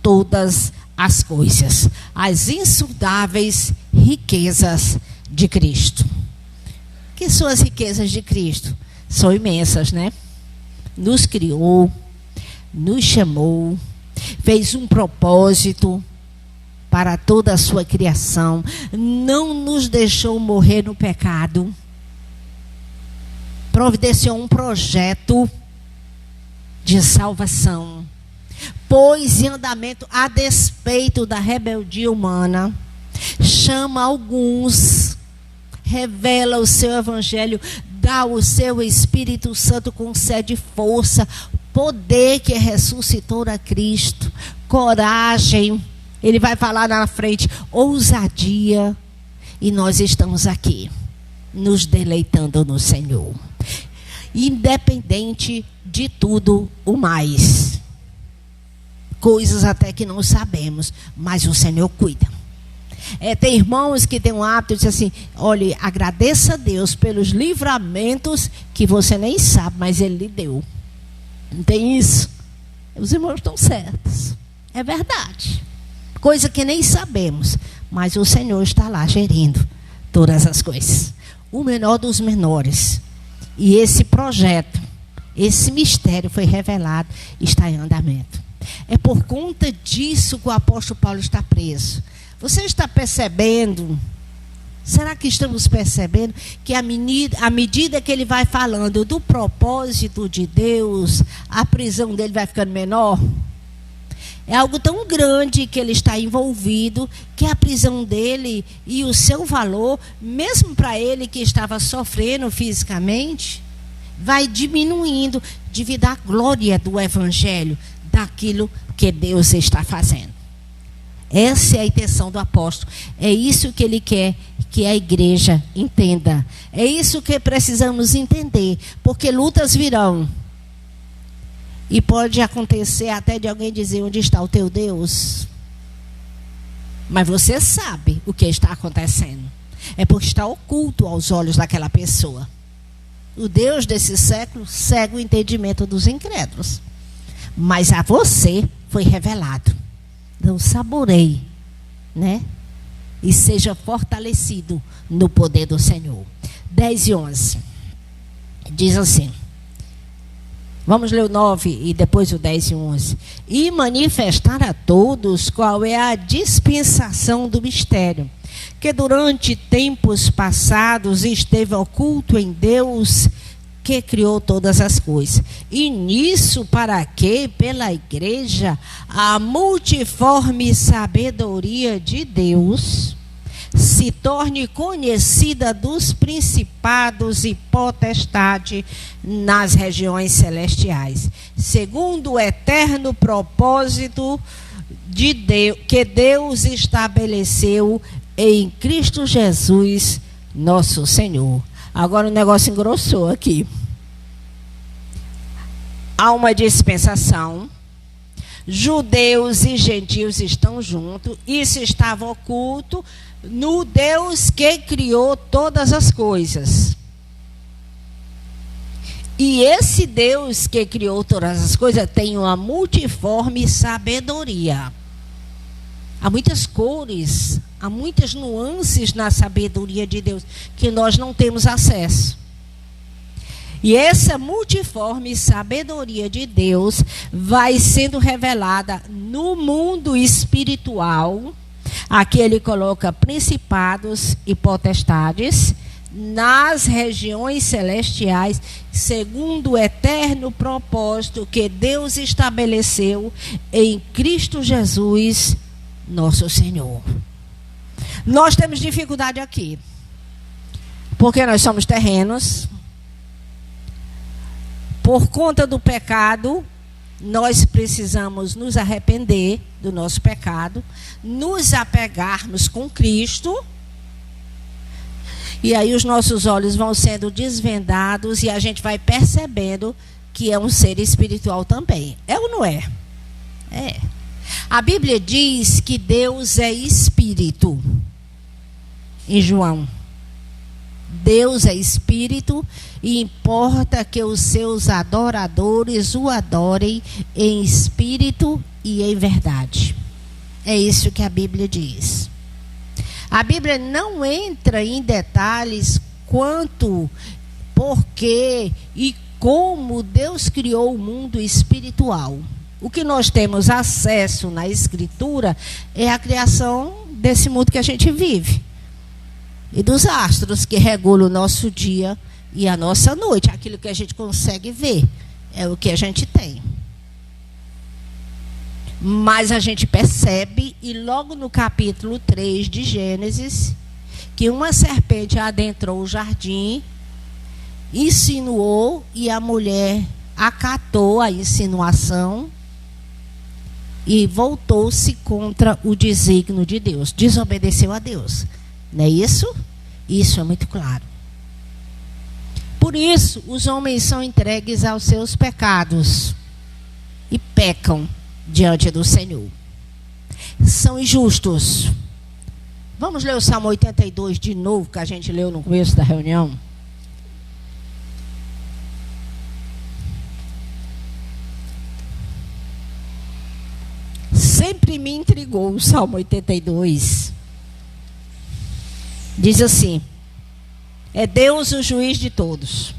todas as coisas, as insondáveis riquezas de Cristo. Que são as riquezas de Cristo? São imensas, né? Nos criou, nos chamou, fez um propósito para toda a sua criação, não nos deixou morrer no pecado, providenciou um projeto de salvação, pôs em andamento a despeito da rebeldia humana, chama alguns, revela o seu evangelho, dá o seu Espírito Santo, concede força, poder que ressuscitou a Cristo, coragem, ele vai falar na frente, ousadia, e nós estamos aqui, nos deleitando no Senhor, independente de tudo o mais. Coisas até que não sabemos, mas o Senhor cuida. Tem irmãos que têm um hábito de dizer assim: olha, agradeça a Deus pelos livramentos que você nem sabe, mas Ele lhe deu. Não tem isso? Os irmãos estão certos. É verdade. Coisa que nem sabemos, mas o Senhor está lá gerindo todas as coisas. O menor dos menores. E esse projeto, esse mistério foi revelado, está em andamento. É por conta disso que o apóstolo Paulo está preso. Você está percebendo? Será que estamos percebendo que à medida que ele vai falando do propósito de Deus, a prisão dele vai ficando menor? É algo tão grande que ele está envolvido, que a prisão dele e o seu valor, mesmo para ele que estava sofrendo fisicamente, vai diminuindo devido à glória do evangelho, daquilo que Deus está fazendo. Essa é a intenção do apóstolo. É isso que ele quer que a igreja entenda. É isso que precisamos entender. Porque lutas virão. E pode acontecer até de alguém dizer: onde está o teu Deus? Mas você sabe o que está acontecendo. É porque está oculto aos olhos daquela pessoa. O Deus desse século cega o entendimento dos incrédulos. Mas a você foi revelado. Então saboreie, né? E seja fortalecido no poder do Senhor. 10 e 11. Diz assim: Vamos ler o 9 e depois o 10 e 11. E manifestar a todos qual é a dispensação do mistério, que durante tempos passados esteve oculto em Deus, que criou todas as coisas. E nisso para que, pela igreja, a multiforme sabedoria de Deus se torne conhecida dos principados e potestades nas regiões celestiais, segundo o eterno propósito de Deus, que Deus estabeleceu em Cristo Jesus, nosso Senhor. Agora o negócio engrossou aqui. Há uma dispensação. Judeus e gentios estão juntos. Isso estava oculto no Deus que criou todas as coisas. E esse Deus que criou todas as coisas tem uma multiforme sabedoria. Há muitas cores, há muitas nuances na sabedoria de Deus que nós não temos acesso. E essa multiforme sabedoria de Deus vai sendo revelada no mundo espiritual. Aqui ele coloca principados e potestades nas regiões celestiais, segundo o eterno propósito que Deus estabeleceu em Cristo Jesus, nosso Senhor. Nós temos dificuldade aqui, porque nós somos terrenos. Por conta do pecado, nós precisamos nos arrepender do nosso pecado, nos apegarmos com Cristo, e aí os nossos olhos vão sendo desvendados e a gente vai percebendo que é um ser espiritual também. É ou não é? É. A Bíblia diz que Deus é espírito. Em João. Deus é espírito e importa que os seus adoradores o adorem em espírito e em verdade. É isso que a Bíblia diz. A Bíblia não entra em detalhes quanto, porquê e como Deus criou o mundo espiritual. O que nós temos acesso na Escritura é a criação desse mundo que a gente vive. E dos astros que regulam o nosso dia e a nossa noite. Aquilo que a gente consegue ver é o que a gente tem. Mas a gente percebe, e logo no capítulo 3 de Gênesis, que uma serpente adentrou o jardim, insinuou, e a mulher acatou a insinuação e voltou-se contra o desígnio de Deus. Desobedeceu a Deus. Não é isso? Isso é muito claro. Por isso, os homens são entregues aos seus pecados e pecam diante do Senhor. São injustos. Vamos ler o Salmo 82 de novo, que a gente leu no começo da reunião. Sempre me intrigou o Salmo 82. Diz assim: é Deus o juiz de todos.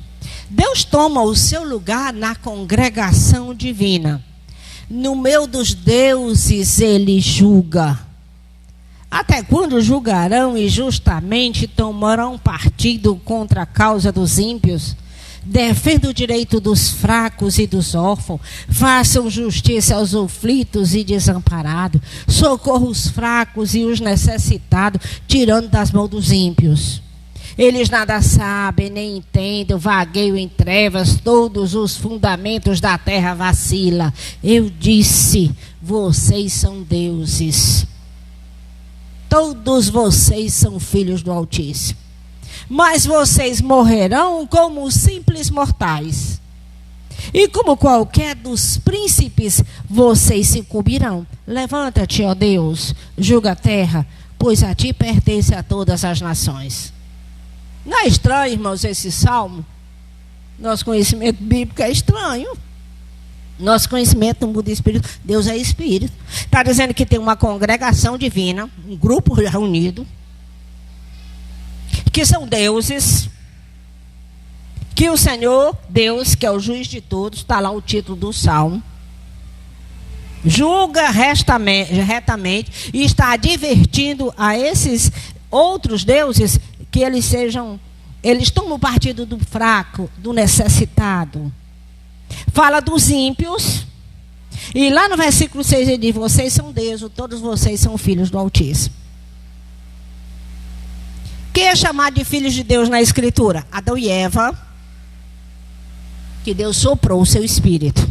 Deus toma o seu lugar na congregação divina. No meio dos deuses ele julga. Até quando julgarão injustamente, tomarão partido contra a causa dos ímpios? Defenda o direito dos fracos e dos órfãos. Façam justiça aos aflitos e desamparados. Socorra os fracos e os necessitados, tirando das mãos dos ímpios. Eles nada sabem, nem entendem, vagueiam em trevas, todos os fundamentos da terra vacilam. Eu disse, vocês são deuses. Todos vocês são filhos do Altíssimo. Mas vocês morrerão como simples mortais. E como qualquer dos príncipes, vocês se cobrirão. Levanta-te, ó Deus, julga a terra, pois a ti pertence a todas as nações. Não é estranho, irmãos, esse salmo? Nosso conhecimento bíblico é estranho. Nosso conhecimento no mundo espírito, Deus é espírito. Está dizendo que tem uma congregação divina, um grupo reunido, que são deuses, que o Senhor, Deus, que é o juiz de todos, está lá o título do Salmo, julga retamente e está advertindo a esses outros deuses que eles tomam partido do fraco, do necessitado. Fala dos ímpios. E lá no versículo 6 ele diz: vocês são Deus, todos vocês são filhos do Altíssimo. Quem é chamado de filhos de Deus na Escritura? Adão e Eva, que Deus soprou o seu espírito.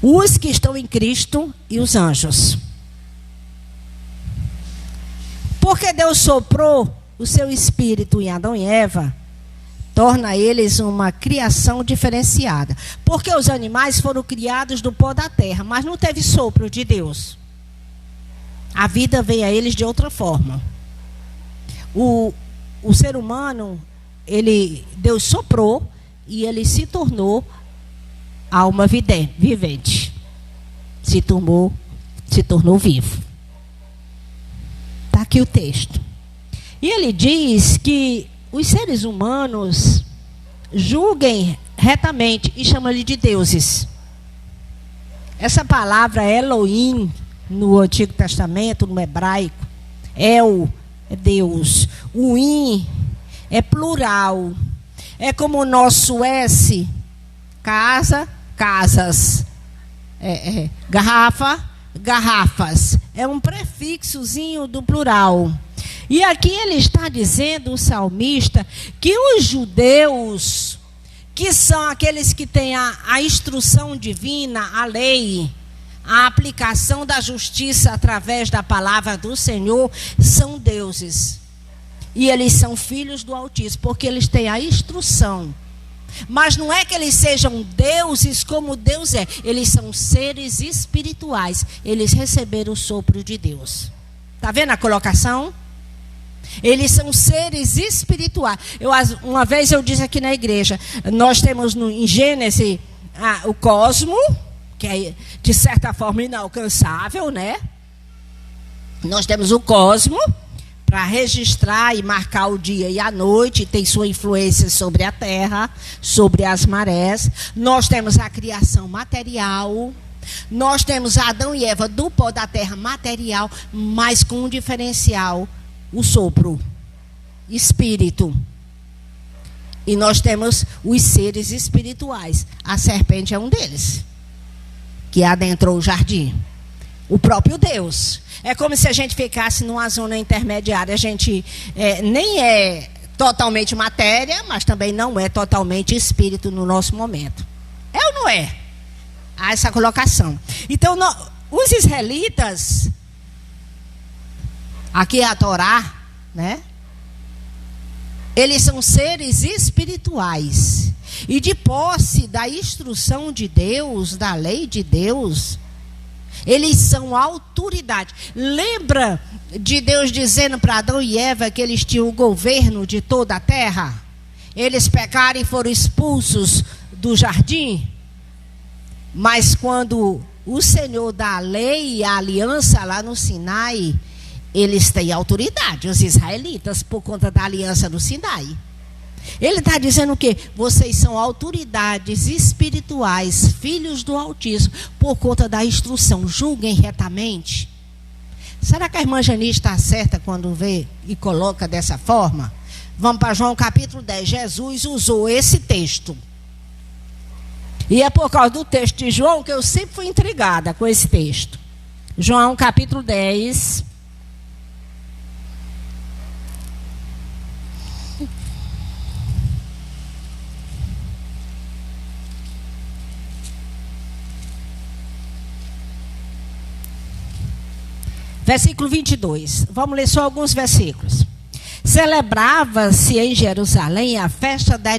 Os que estão em Cristo e os anjos. Porque Deus soprou o seu espírito em Adão e Eva, torna eles uma criação diferenciada. Porque os animais foram criados do pó da terra, mas não teve sopro de Deus. A vida veio a eles de outra forma. O ser humano, Deus soprou e ele se tornou alma vivente. Se tornou vivo. Está aqui o texto. E ele diz que os seres humanos julguem retamente e chamam-lhe de deuses. Essa palavra Elohim, no Antigo Testamento, no hebraico, El é Deus. O In é plural. É como o nosso S, casa, casas. Garrafa, garrafas. É um prefixozinho do plural. E aqui ele está dizendo, o salmista, que os judeus, que são aqueles que têm a instrução divina, a lei, a aplicação da justiça através da palavra do Senhor, são deuses. E eles são filhos do Altíssimo, porque eles têm a instrução. Mas não é que eles sejam deuses como Deus é. Eles são seres espirituais. Eles receberam o sopro de Deus. Está vendo a colocação? Eles são seres espirituais. Uma vez eu disse aqui na igreja, nós temos em Gênesis o cosmo, que é de certa forma inalcançável, né? Nós temos o cosmo, para registrar e marcar o dia e a noite, tem sua influência sobre a terra, sobre as marés. Nós temos a criação material, nós temos Adão e Eva do pó da terra material, mas com um diferencial, o sopro, espírito. E nós temos os seres espirituais. A serpente é um deles, que adentrou o jardim. O próprio Deus. É como se a gente ficasse numa zona intermediária. A gente nem é totalmente matéria, mas também não é totalmente espírito no nosso momento. É ou não é? Há essa colocação. Então, os israelitas, aqui é a Torá, né? Eles são seres espirituais. E de posse da instrução de Deus, da lei de Deus, eles são autoridade. Lembra de Deus dizendo para Adão e Eva que eles tinham o governo de toda a terra? Eles pecaram e foram expulsos do jardim. Mas quando o Senhor dá a lei e a aliança lá no Sinai, eles têm autoridade, os israelitas, por conta da aliança no Sinai. Ele está dizendo o quê? Vocês são autoridades espirituais, filhos do Altíssimo, por conta da instrução. Julguem retamente. Será que a irmã Jani está certa quando vê e coloca dessa forma? Vamos para João capítulo 10. Jesus usou esse texto. E é por causa do texto de João que eu sempre fui intrigada com esse texto. João capítulo 10. Versículo 22. Vamos ler só alguns versículos. Celebrava-se em Jerusalém a festa da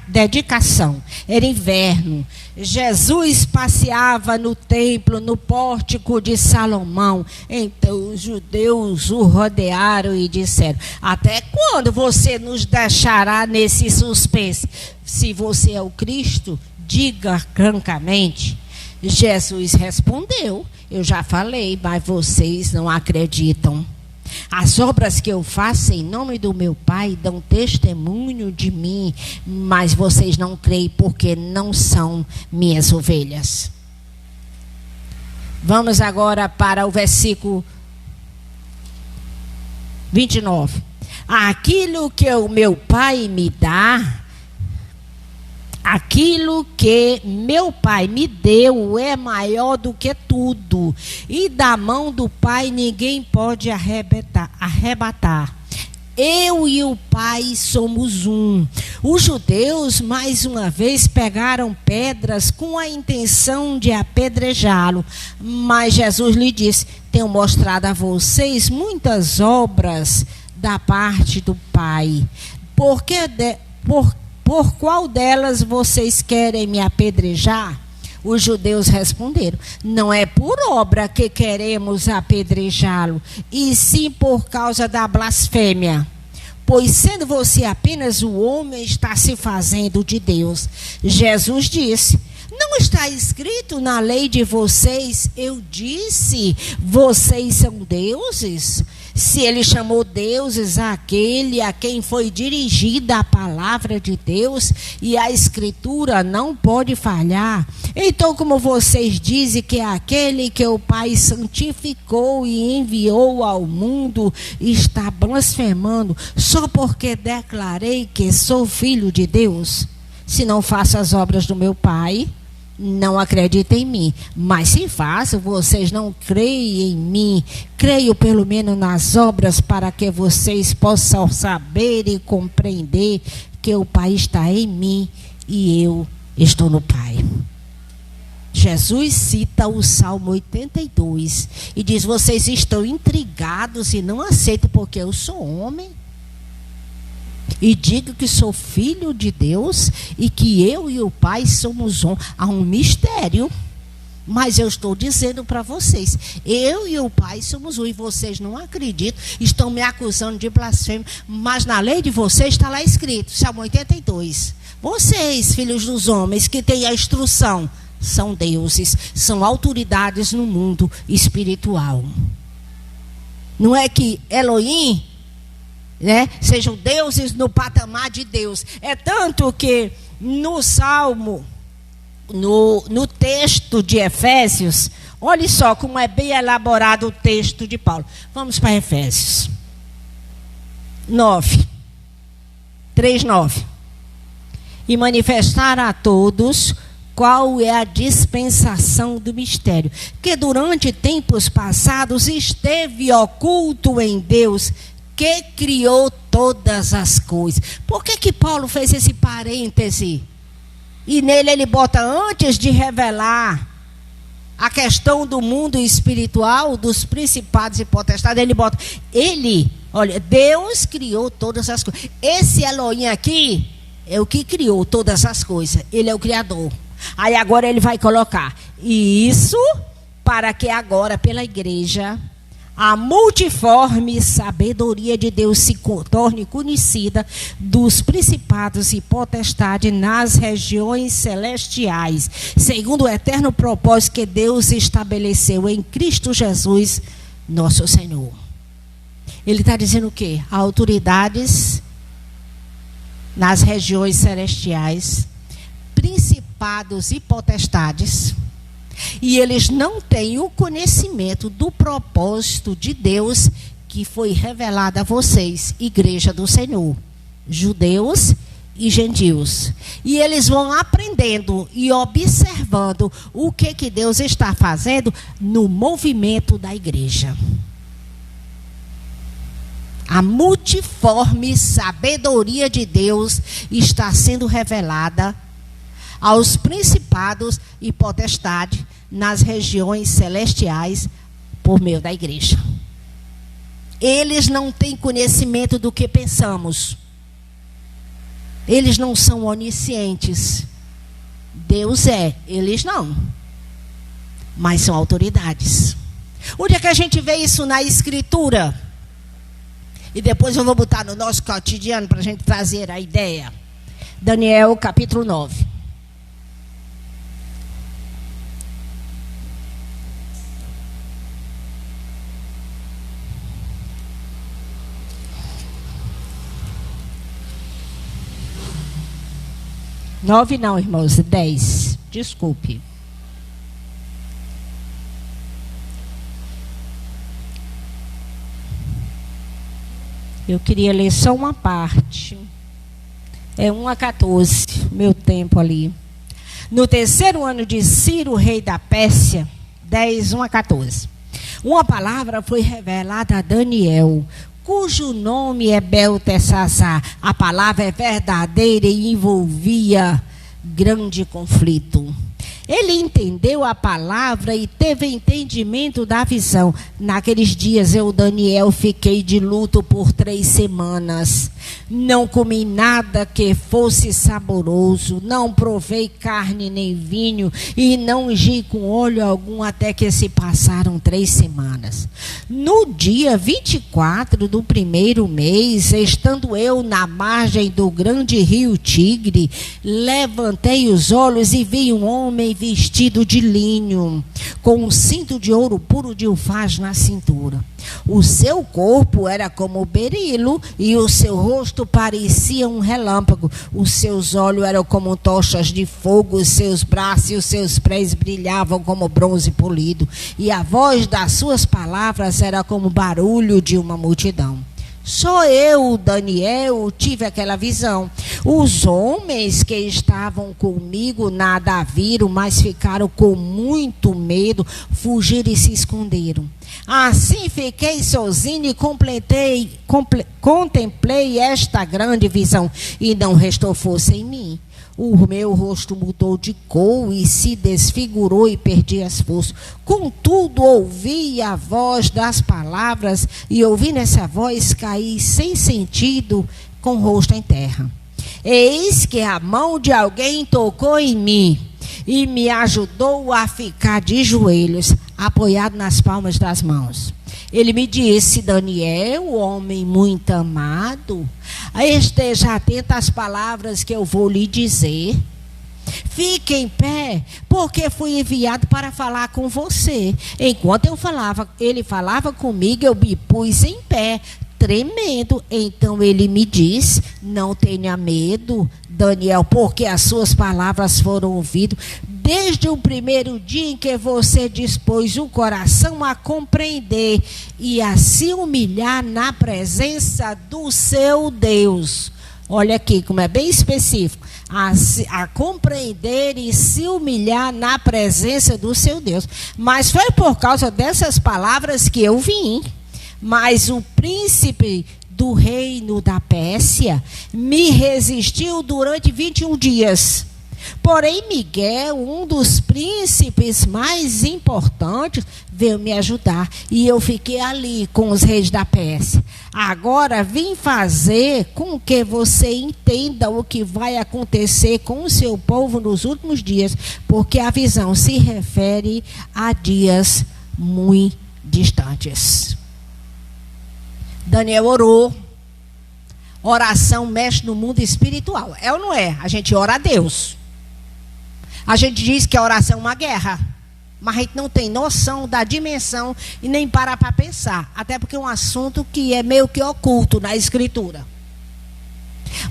dedicação. Era inverno. Jesus passeava no templo, no pórtico de Salomão. Então os judeus o rodearam e disseram: até quando você nos deixará nesse suspense? Se você é o Cristo, diga francamente. Jesus respondeu: eu já falei, mas vocês não acreditam. As obras que eu faço em nome do meu Pai dão testemunho de mim, mas vocês não creem porque não são minhas ovelhas. Vamos agora para o versículo 29. Aquilo que o meu Pai me dá, aquilo que meu Pai me deu é maior do que tudo, e da mão do Pai ninguém pode arrebatar. Eu e o Pai somos um. Os judeus, mais uma vez, pegaram pedras com a intenção de apedrejá-lo. Mas Jesus lhe disse: tenho mostrado a vocês muitas obras da parte do Pai. Por qual delas vocês querem me apedrejar? Os judeus responderam: não é por obra que queremos apedrejá-lo, e sim por causa da blasfêmia. Pois sendo você apenas o homem, está se fazendo de Deus. Jesus disse: não está escrito na lei de vocês, eu disse, vocês são deuses? Se ele chamou deuses aquele a quem foi dirigida a palavra de Deus, e a escritura não pode falhar, então como vocês dizem que aquele que o Pai santificou e enviou ao mundo está blasfemando só porque declarei que sou filho de Deus? Se não faço as obras do meu Pai, não acreditem em mim. Mas se faço, vocês não creem em mim. Creio pelo menos nas obras, para que vocês possam saber e compreender que o Pai está em mim e eu estou no Pai. Jesus cita o Salmo 82 e diz: vocês estão intrigados e não aceitam porque eu sou homem. E digo que sou filho de Deus e que eu e o Pai somos um. Há um mistério, mas eu estou dizendo para vocês: eu e o Pai somos um. E vocês não acreditam, estão me acusando de blasfêmia. Mas na lei de vocês está lá escrito, Salmo 82. Vocês, filhos dos homens, que têm a instrução, são deuses, são autoridades no mundo espiritual. Não é que Elohim, sejam deuses no patamar de Deus. É tanto que no Salmo, no texto de Efésios, olhe só como é bem elaborado o texto de Paulo. Vamos para Efésios 3:9. E manifestar a todos qual é a dispensação do mistério, que durante tempos passados esteve oculto em Deus, que criou todas as coisas. Por que Paulo fez esse parêntese? E nele ele bota, antes de revelar a questão do mundo espiritual, dos principados e potestades, ele bota, olha, Deus criou todas as coisas. Esse Elohim aqui é o que criou todas as coisas. Ele é o Criador. Aí agora ele vai colocar, e isso para que agora pela igreja a multiforme sabedoria de Deus se torne conhecida dos principados e potestades nas regiões celestiais, segundo o eterno propósito que Deus estabeleceu em Cristo Jesus, nosso Senhor. Ele está dizendo o quê? Autoridades nas regiões celestiais, principados e potestades, e eles não têm o conhecimento do propósito de Deus que foi revelado a vocês, igreja do Senhor, judeus e gentios. E eles vão aprendendo e observando o que Deus está fazendo no movimento da igreja. A multiforme sabedoria de Deus está sendo revelada aos principados e potestades nas regiões celestiais por meio da igreja. Eles não têm conhecimento do que pensamos. Eles não são oniscientes. Deus é, eles não. Mas são autoridades. Onde é que a gente vê isso na Escritura? E depois eu vou botar no nosso cotidiano para a gente trazer a ideia. Daniel capítulo 9. 9 não, irmãos, 10. Desculpe. Eu queria ler só uma parte. É 1 a 14, meu tempo ali. No 3º ano de Ciro, rei da Pérsia, 10, 1 a 14. Uma palavra foi revelada a Daniel, cujo nome é Beltesazar. A palavra é verdadeira e envolvia grande conflito. Ele entendeu a palavra e teve entendimento da visão. Naqueles dias eu, Daniel, fiquei de luto por 3 semanas. Não comi nada que fosse saboroso, não provei carne nem vinho e não ungi com óleo algum até que se passaram 3 semanas. No dia 24 do 1º mês, estando eu na margem do grande rio Tigre, levantei os olhos e vi um homem vestido de linho, com um cinto de ouro puro de ufaz na cintura. O seu corpo era como berilo e o seu rosto parecia um relâmpago. Os seus olhos eram como tochas de fogo, os seus braços e os seus pés brilhavam como bronze polido. E a voz das suas palavras era como barulho de uma multidão. Só eu, Daniel, tive aquela visão. Os homens que estavam comigo nada viram, mas ficaram com muito medo, fugiram e se esconderam. Assim fiquei sozinho e contemplei esta grande visão, e não restou força em mim. O meu rosto mudou de cor e se desfigurou e perdi as forças. Contudo, ouvi a voz das palavras e ouvindo essa voz caí sem sentido, com o rosto em terra. Eis que a mão de alguém tocou em mim e me ajudou a ficar de joelhos, apoiado nas palmas das mãos. Ele me disse: Daniel, homem muito amado, esteja atento às palavras que eu vou lhe dizer. Fique em pé, porque fui enviado para falar com você. Enquanto ele falava comigo, eu me pus em pé, tremendo. Então ele me disse: não tenha medo, Daniel, porque as suas palavras foram ouvidas. Desde o primeiro dia em que você dispôs o coração a compreender e a se humilhar na presença do seu Deus. Olha aqui como é bem específico. A compreender e se humilhar na presença do seu Deus. Mas foi por causa dessas palavras que eu vim. Mas o príncipe do reino da Pérsia me resistiu durante 21 dias. Porém, Miguel, um dos príncipes mais importantes, veio me ajudar. E eu fiquei ali com os reis da Pérsia. Agora vim fazer com que você entenda o que vai acontecer com o seu povo nos últimos dias, porque a visão se refere a dias muito distantes. Daniel orou. Oração mexe no mundo espiritual. É ou não é? A gente ora a Deus. A gente diz que a oração é uma guerra, mas a gente não tem noção da dimensão e nem para pensar. Até porque é um assunto que é meio que oculto na Escritura.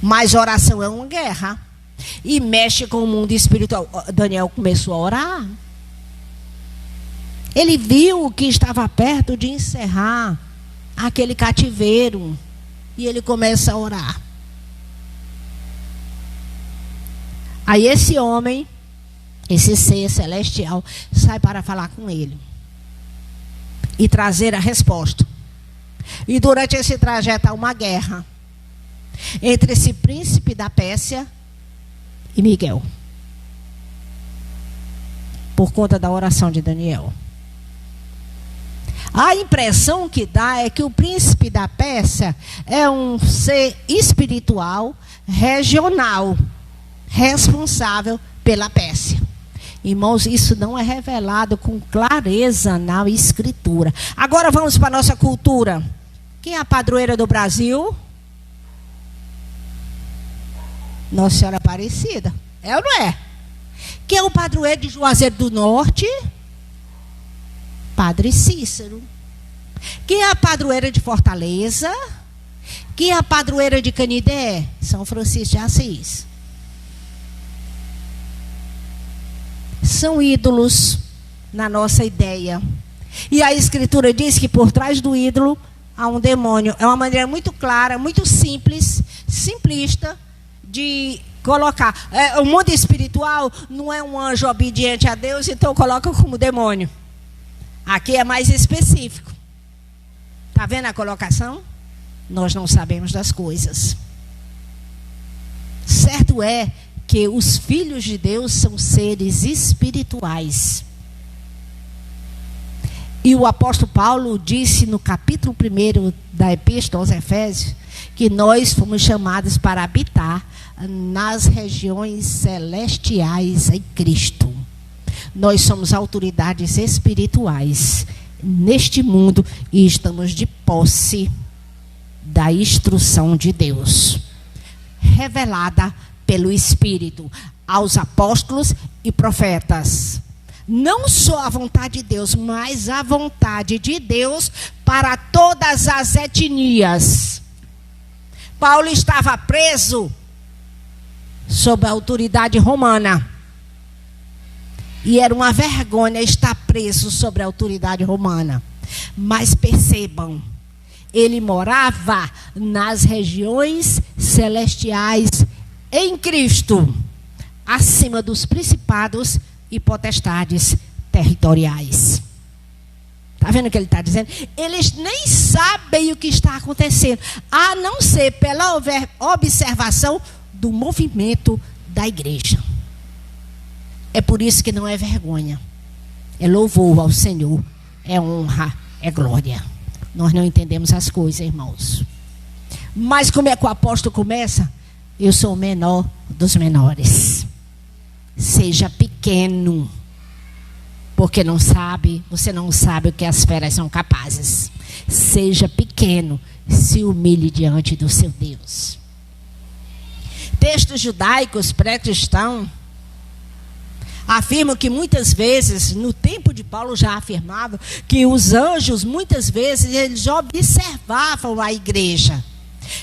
Mas oração é uma guerra e mexe com o mundo espiritual. Daniel começou a orar. Ele viu que estava perto de encerrar aquele cativeiro e ele começa a orar. Aí esse homem, esse ser celestial, sai para falar com ele e trazer a resposta. E durante esse trajeto há uma guerra entre esse príncipe da Pérsia e Miguel, por conta da oração de Daniel. A impressão que dá é que o príncipe da Pérsia é um ser espiritual regional, responsável pela Pérsia. Irmãos, isso não é revelado com clareza na Escritura. Agora vamos para a nossa cultura. Quem é a padroeira do Brasil? Nossa Senhora Aparecida. É ou não é? Quem é o padroeiro de Juazeiro do Norte? Padre Cícero. Quem é a padroeira de Fortaleza? Quem é a padroeira de Canidé? São Francisco de Assis. são ídolos na nossa ideia. E a Escritura diz que por trás do ídolo há um demônio. É uma maneira muito clara, muito simples, simplista de colocar. O mundo espiritual não é um anjo obediente a Deus, então coloca como demônio. Aqui é mais específico. Está vendo a colocação? Nós não sabemos das coisas. Certo é que os filhos de Deus são seres espirituais. E o apóstolo Paulo disse no capítulo 1 da Epístola aos Efésios que nós fomos chamados para habitar nas regiões celestiais em Cristo. Nós somos autoridades espirituais neste mundo e estamos de posse da instrução de Deus, revelada pelo Espírito aos apóstolos e profetas. Não só a vontade de Deus, mas a vontade de Deus para todas as etnias. Paulo estava preso sob a autoridade romana. E era uma vergonha estar preso sob a autoridade romana. Mas percebam, ele morava nas regiões celestiais em Cristo, acima dos principados e potestades territoriais. Está vendo o que ele está dizendo? Eles nem sabem o que está acontecendo, a não ser pela observação do movimento da igreja. É por isso que não é vergonha. É louvor ao Senhor, é honra, é glória. Nós não entendemos as coisas, irmãos. Mas como é que o apóstolo começa? Eu sou o menor dos menores. Seja pequeno, porque você não sabe o que as feras são capazes. Seja pequeno, se humilhe diante do seu Deus. Textos judaicos pré-cristãos afirmam que muitas vezes, no tempo de Paulo já afirmava, que os anjos muitas vezes eles observavam a igreja.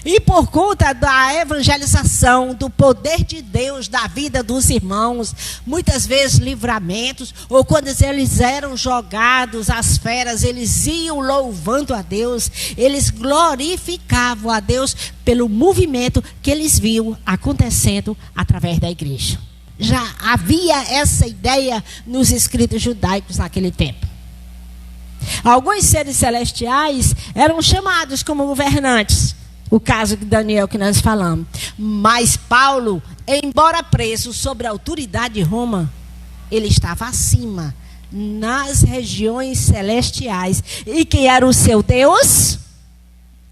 E por conta da evangelização, do poder de Deus, da vida dos irmãos, muitas vezes livramentos, ou quando eles eram jogados às feras, eles iam louvando a Deus, eles glorificavam a Deus pelo movimento que eles viam acontecendo através da igreja. Já havia essa ideia nos escritos judaicos naquele tempo. Alguns seres celestiais eram chamados como governantes. O caso de Daniel que nós falamos. Mas Paulo, embora preso sob a autoridade de Roma, ele estava acima, nas regiões celestiais. E quem era o seu Deus?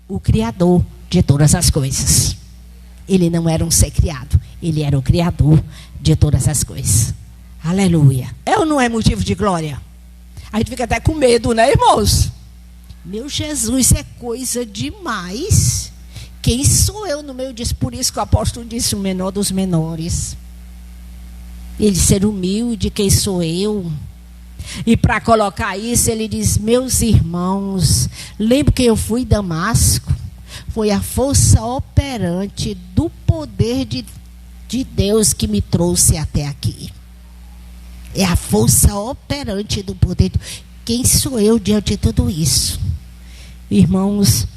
O Criador de todas as coisas. Ele não era um ser criado, ele era o Criador de todas as coisas. Aleluia. É ou não é motivo de glória? A gente fica até com medo, né, irmãos? Meu Jesus, é coisa demais. Quem sou eu no meio disso? Por isso que o apóstolo disse o menor dos menores. Ele ser humilde, quem sou eu? E para colocar isso, ele diz, meus irmãos, lembro que eu fui em Damasco. Foi a força operante do poder de Deus que me trouxe até aqui. É a força operante do poder. Quem sou eu diante de tudo isso? Irmãos,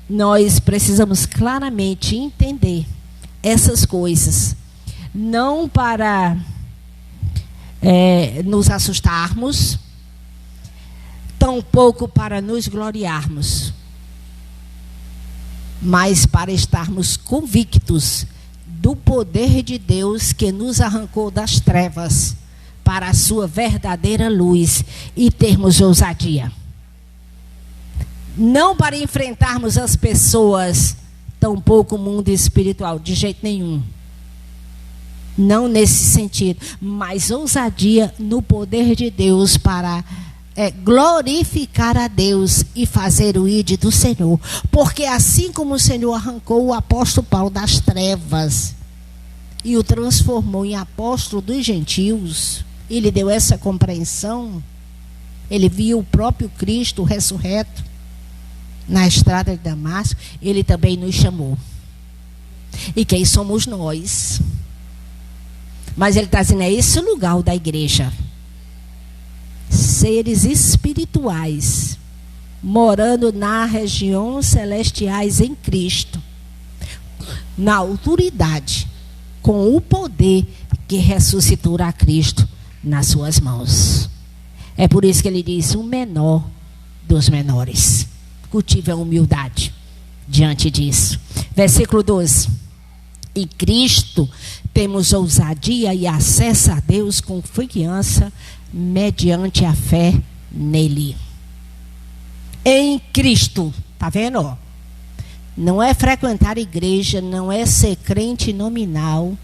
nós precisamos claramente entender essas coisas. Não para nos assustarmos, tampouco para nos gloriarmos, mas para estarmos convictos do poder de Deus que nos arrancou das trevas para a sua verdadeira luz e termos ousadia. Não para enfrentarmos as pessoas, tampouco o mundo espiritual, de jeito nenhum. Não nesse sentido, mas ousadia no poder de Deus para glorificar a Deus e fazer o ID do Senhor. Porque assim como o Senhor arrancou o apóstolo Paulo das trevas e o transformou em apóstolo dos gentios, ele deu essa compreensão, ele viu o próprio Cristo ressurreto na estrada de Damasco, ele também nos chamou. E quem somos nós? Mas ele está dizendo, é esse o lugar o da igreja. Seres espirituais, morando nas regiões celestiais em Cristo, na autoridade, com o poder que ressuscitou a Cristo nas suas mãos. É por isso que ele diz, o menor dos menores. Cultive a humildade diante disso. Versículo 12. Em Cristo temos ousadia e acesso a Deus com confiança mediante a fé nele. Em Cristo, tá vendo? Não é frequentar a igreja, não é ser crente nominal,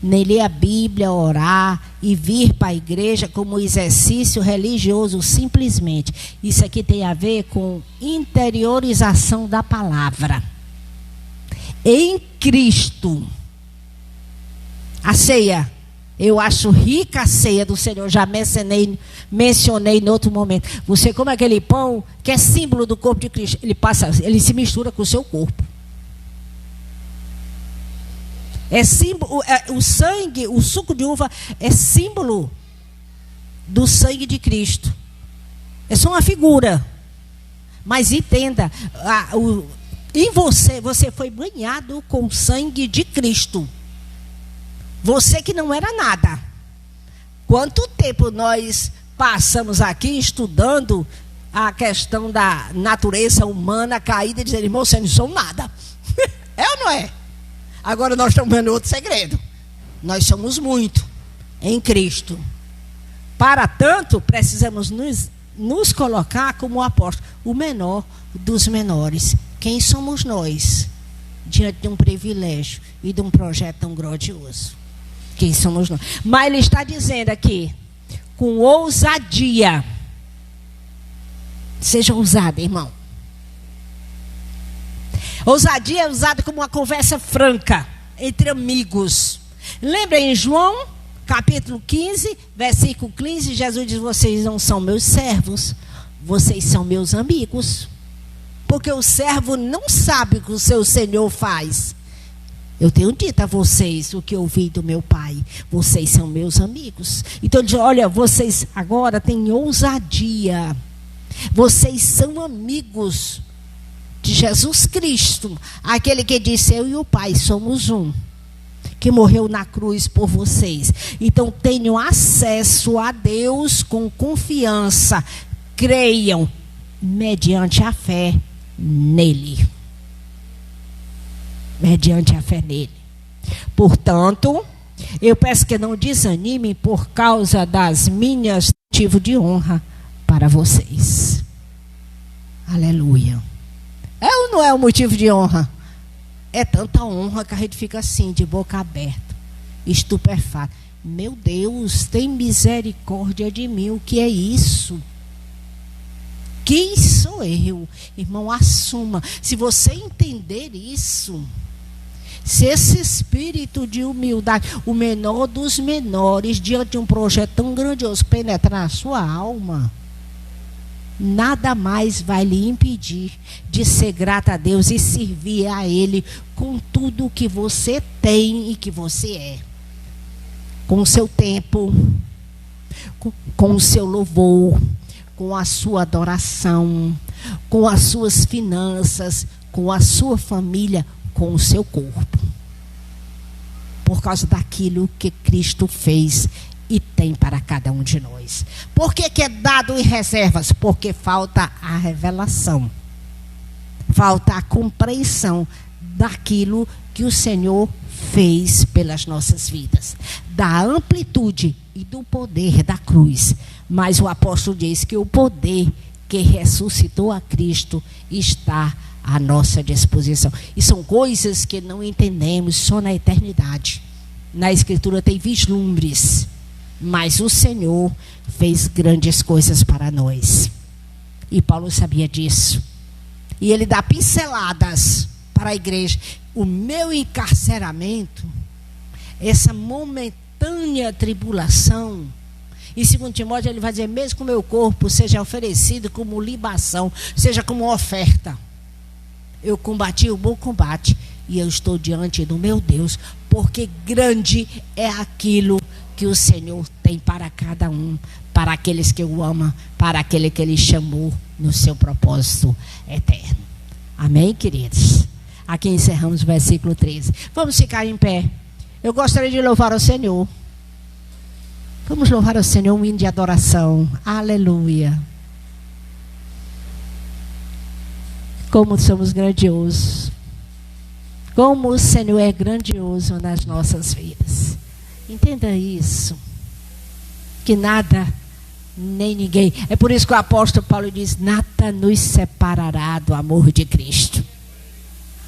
nem ler a Bíblia, orar e vir para a igreja como exercício religioso simplesmente. Isso aqui tem a ver com interiorização da palavra. Em Cristo. A ceia, eu acho rica a ceia do Senhor, já mencionei em outro momento. Você come aquele pão que é símbolo do corpo de Cristo, ele se mistura com o seu corpo. É símbolo, o sangue, o suco de uva é símbolo do sangue de Cristo. É só uma figura. Mas entenda, em você foi banhado com o sangue de Cristo. Você que não era nada. Quanto tempo nós passamos aqui estudando a questão da natureza humana caída e dizendo, irmão, vocês não são nada. É ou não é? Agora nós estamos vendo outro segredo. Nós somos muito em Cristo. Para tanto, precisamos nos colocar como o apóstolo, o menor dos menores. Quem somos nós? Diante de um privilégio e de um projeto tão grandioso. Quem somos nós? Mas ele está dizendo aqui, com ousadia. Seja ousado, irmão. Ousadia é usada como uma conversa franca entre amigos. Lembra em João, capítulo 15, versículo 15, Jesus diz, vocês não são meus servos, vocês são meus amigos. Porque o servo não sabe o que o seu senhor faz. Eu tenho dito a vocês o que eu ouvi do meu pai. Vocês são meus amigos. Então, olha, vocês agora têm ousadia. Vocês são amigos de Jesus Cristo. Aquele que disse, eu e o Pai somos um. Que morreu na cruz por vocês. Então, tenham acesso a Deus com confiança. Creiam mediante a fé nele. Mediante a fé nele. Portanto, eu peço que não desanimem por causa das minhas motivos de honra para vocês. Aleluia. É ou não é um motivo de honra? É tanta honra que a gente fica assim, de boca aberta, estupefato. Meu Deus, tem misericórdia de mim. O que é isso? Quem sou eu? Irmão, assuma. Se você entender isso, se esse espírito de humildade, o menor dos menores, diante de um projeto tão grandioso, penetrar na sua alma, nada mais vai lhe impedir de ser grata a Deus e servir a Ele com tudo o que você tem e que você é. Com o seu tempo, com o seu louvor, com a sua adoração, com as suas finanças, com a sua família, com o seu corpo. Por causa daquilo que Cristo fez e tem para cada um de nós. Por que é dado em reservas? Porque falta a revelação. Falta a compreensão daquilo que o Senhor fez pelas nossas vidas. Da amplitude e do poder da cruz. Mas o apóstolo diz que o poder que ressuscitou a Cristo está à nossa disposição. E são coisas que não entendemos só na eternidade. Na Escritura tem vislumbres. Mas o Senhor fez grandes coisas para nós. E Paulo sabia disso. E ele dá pinceladas para a igreja. O meu encarceramento, essa momentânea tribulação. Em 2 Timóteo ele vai dizer, mesmo que o meu corpo seja oferecido como libação, seja como oferta. Eu combati o bom combate e eu estou diante do meu Deus porque grande é aquilo que o Senhor tem para cada um, para aqueles que o amam, para aquele que Ele chamou no seu propósito eterno. Amém, queridos? Aqui encerramos o versículo 13. Vamos ficar em pé. Eu gostaria de louvar o Senhor. Vamos louvar o Senhor, um hino de adoração. Aleluia. Como somos grandiosos. Como o Senhor é grandioso nas nossas vidas. Entenda isso. Que nada, nem ninguém. É por isso que o apóstolo Paulo diz: nada nos separará do amor de Cristo.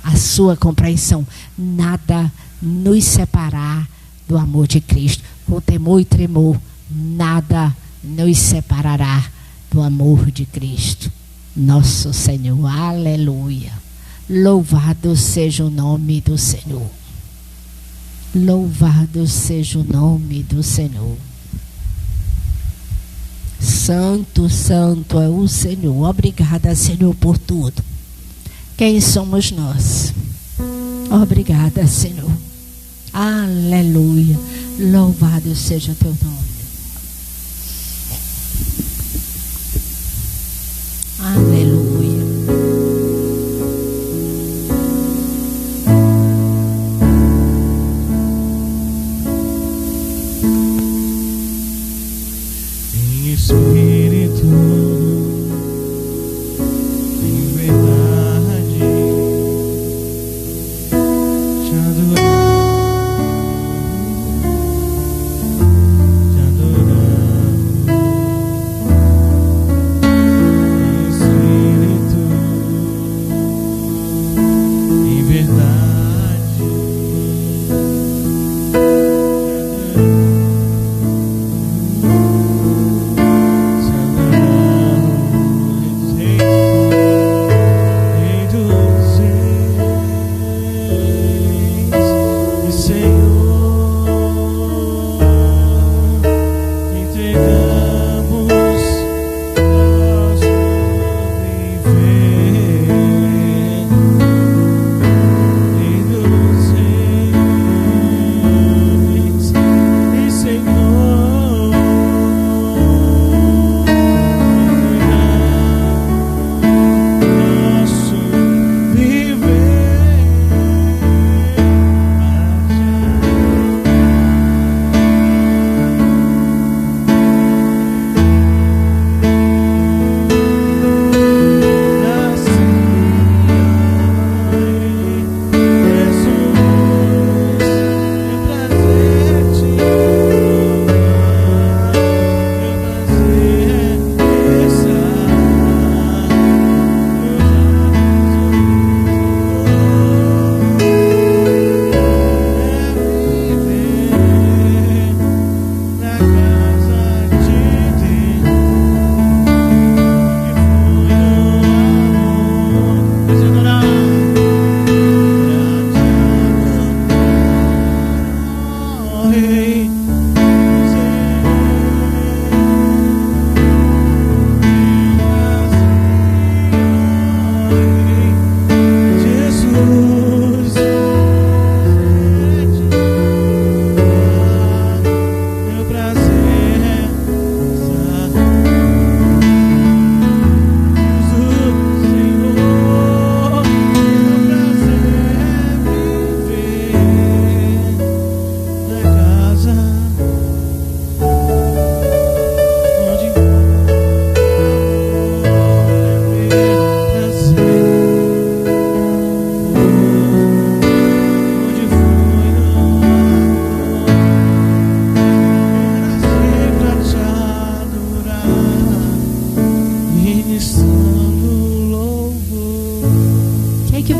A sua compreensão. Nada nos separar do amor de Cristo. Com temor e tremor, nada nos separará do amor de Cristo, nosso Senhor. Aleluia. Louvado seja o nome do Senhor. Louvado seja o nome do Senhor. Santo, santo é o Senhor. Obrigada, Senhor, por tudo. Quem somos nós? Obrigada, Senhor. Aleluia. Louvado seja o teu nome. Aleluia. Em espírito, em verdade, te adoramos.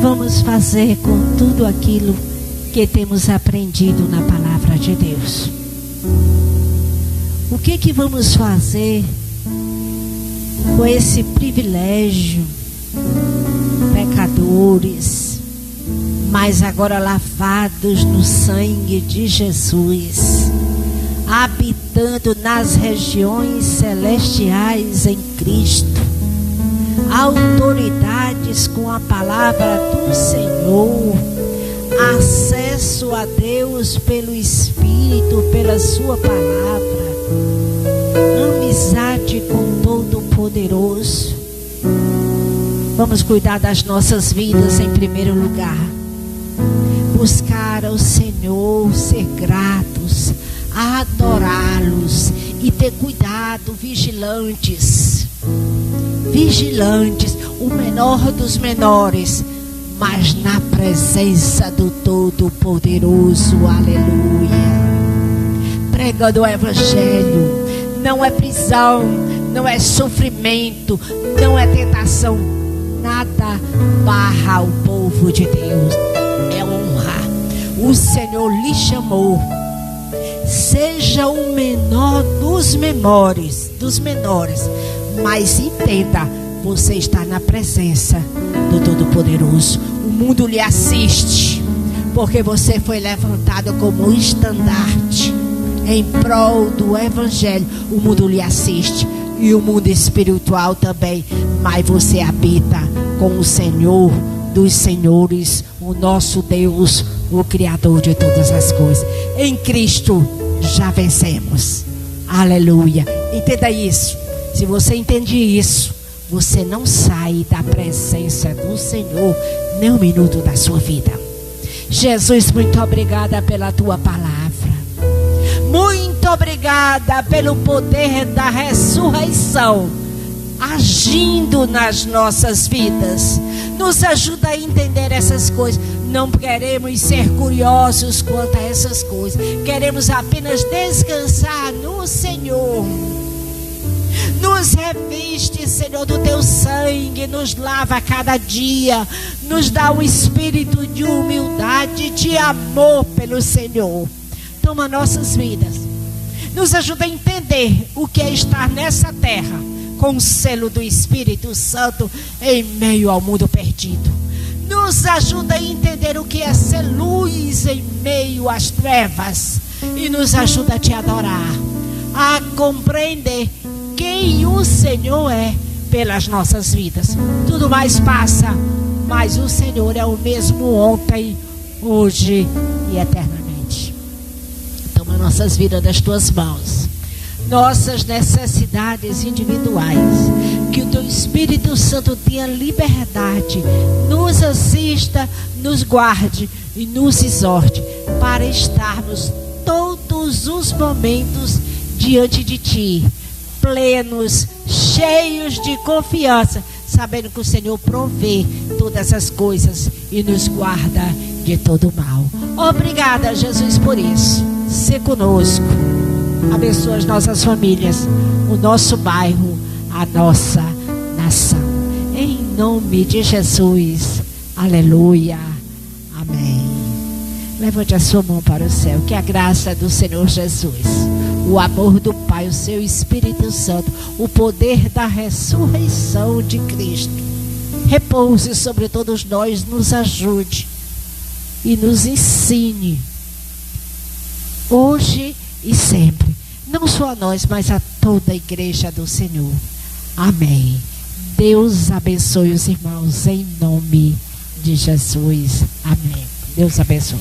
vamos fazer com tudo aquilo que temos aprendido na palavra de Deus? O que vamos fazer com esse privilégio, pecadores, mas agora lavados no sangue de Jesus, habitando nas regiões celestiais em Cristo, autoridades com a palavra do Senhor, acesso a Deus pelo Espírito, pela sua palavra, amizade com Todo-Poderoso. Vamos cuidar das nossas vidas em primeiro lugar, buscar ao Senhor, ser gratos, adorá-los e ter cuidado, vigilantes, o menor dos menores, mas na presença do Todo-Poderoso. Aleluia. Pregando o Evangelho. Não é prisão, não é sofrimento, não é tentação. Nada barra o povo de Deus. É honra. O Senhor lhe chamou. Seja o menor dos menores, mas entenda, você está na presença do Todo-Poderoso. O mundo lhe assiste, porque você foi levantado como estandarte em prol do Evangelho. O mundo lhe assiste, e o mundo espiritual também, mas você habita com o Senhor dos senhores, o nosso Deus, o Criador de todas as coisas. Em Cristo já vencemos. Aleluia. Entenda isso. Se você entende isso, você não sai da presença do Senhor nem um minuto da sua vida. Jesus, muito obrigada pela tua palavra. Muito obrigada pelo poder da ressurreição agindo nas nossas vidas. Nos ajuda a entender essas coisas. Não queremos ser curiosos quanto a essas coisas. Queremos apenas descansar no Senhor. Nos reviste, Senhor, do teu sangue, nos lava a cada dia, nos dá um espírito de humildade, de amor pelo Senhor. Toma nossas vidas, nos ajuda a entender o que é estar nessa terra com o selo do Espírito Santo em meio ao mundo perdido. Nos ajuda a entender o que é ser luz em meio às trevas, e nos ajuda a te adorar, a compreender quem o Senhor é pelas nossas vidas. Tudo mais passa, mas o Senhor é o mesmo ontem, hoje e eternamente. Toma nossas vidas das tuas mãos, nossas necessidades individuais, que o teu Espírito Santo tenha liberdade, nos assista, nos guarde e nos exorte para estarmos todos os momentos diante de ti, plenos, cheios de confiança, sabendo que o Senhor provê todas as coisas e nos guarda de todo mal. Obrigada, Jesus, por isso. Sê conosco, abençoa as nossas famílias, o nosso bairro, a nossa nação. Em nome de Jesus, aleluia, amém. Levante a sua mão para o céu. Que a graça do Senhor Jesus, o amor do Pai, o seu Espírito Santo, o poder da ressurreição de Cristo repouse sobre todos nós, nos ajude e nos ensine hoje e sempre, não só a nós, mas a toda a igreja do Senhor. Amém. Deus abençoe os irmãos em nome de Jesus. Amém. Deus abençoe.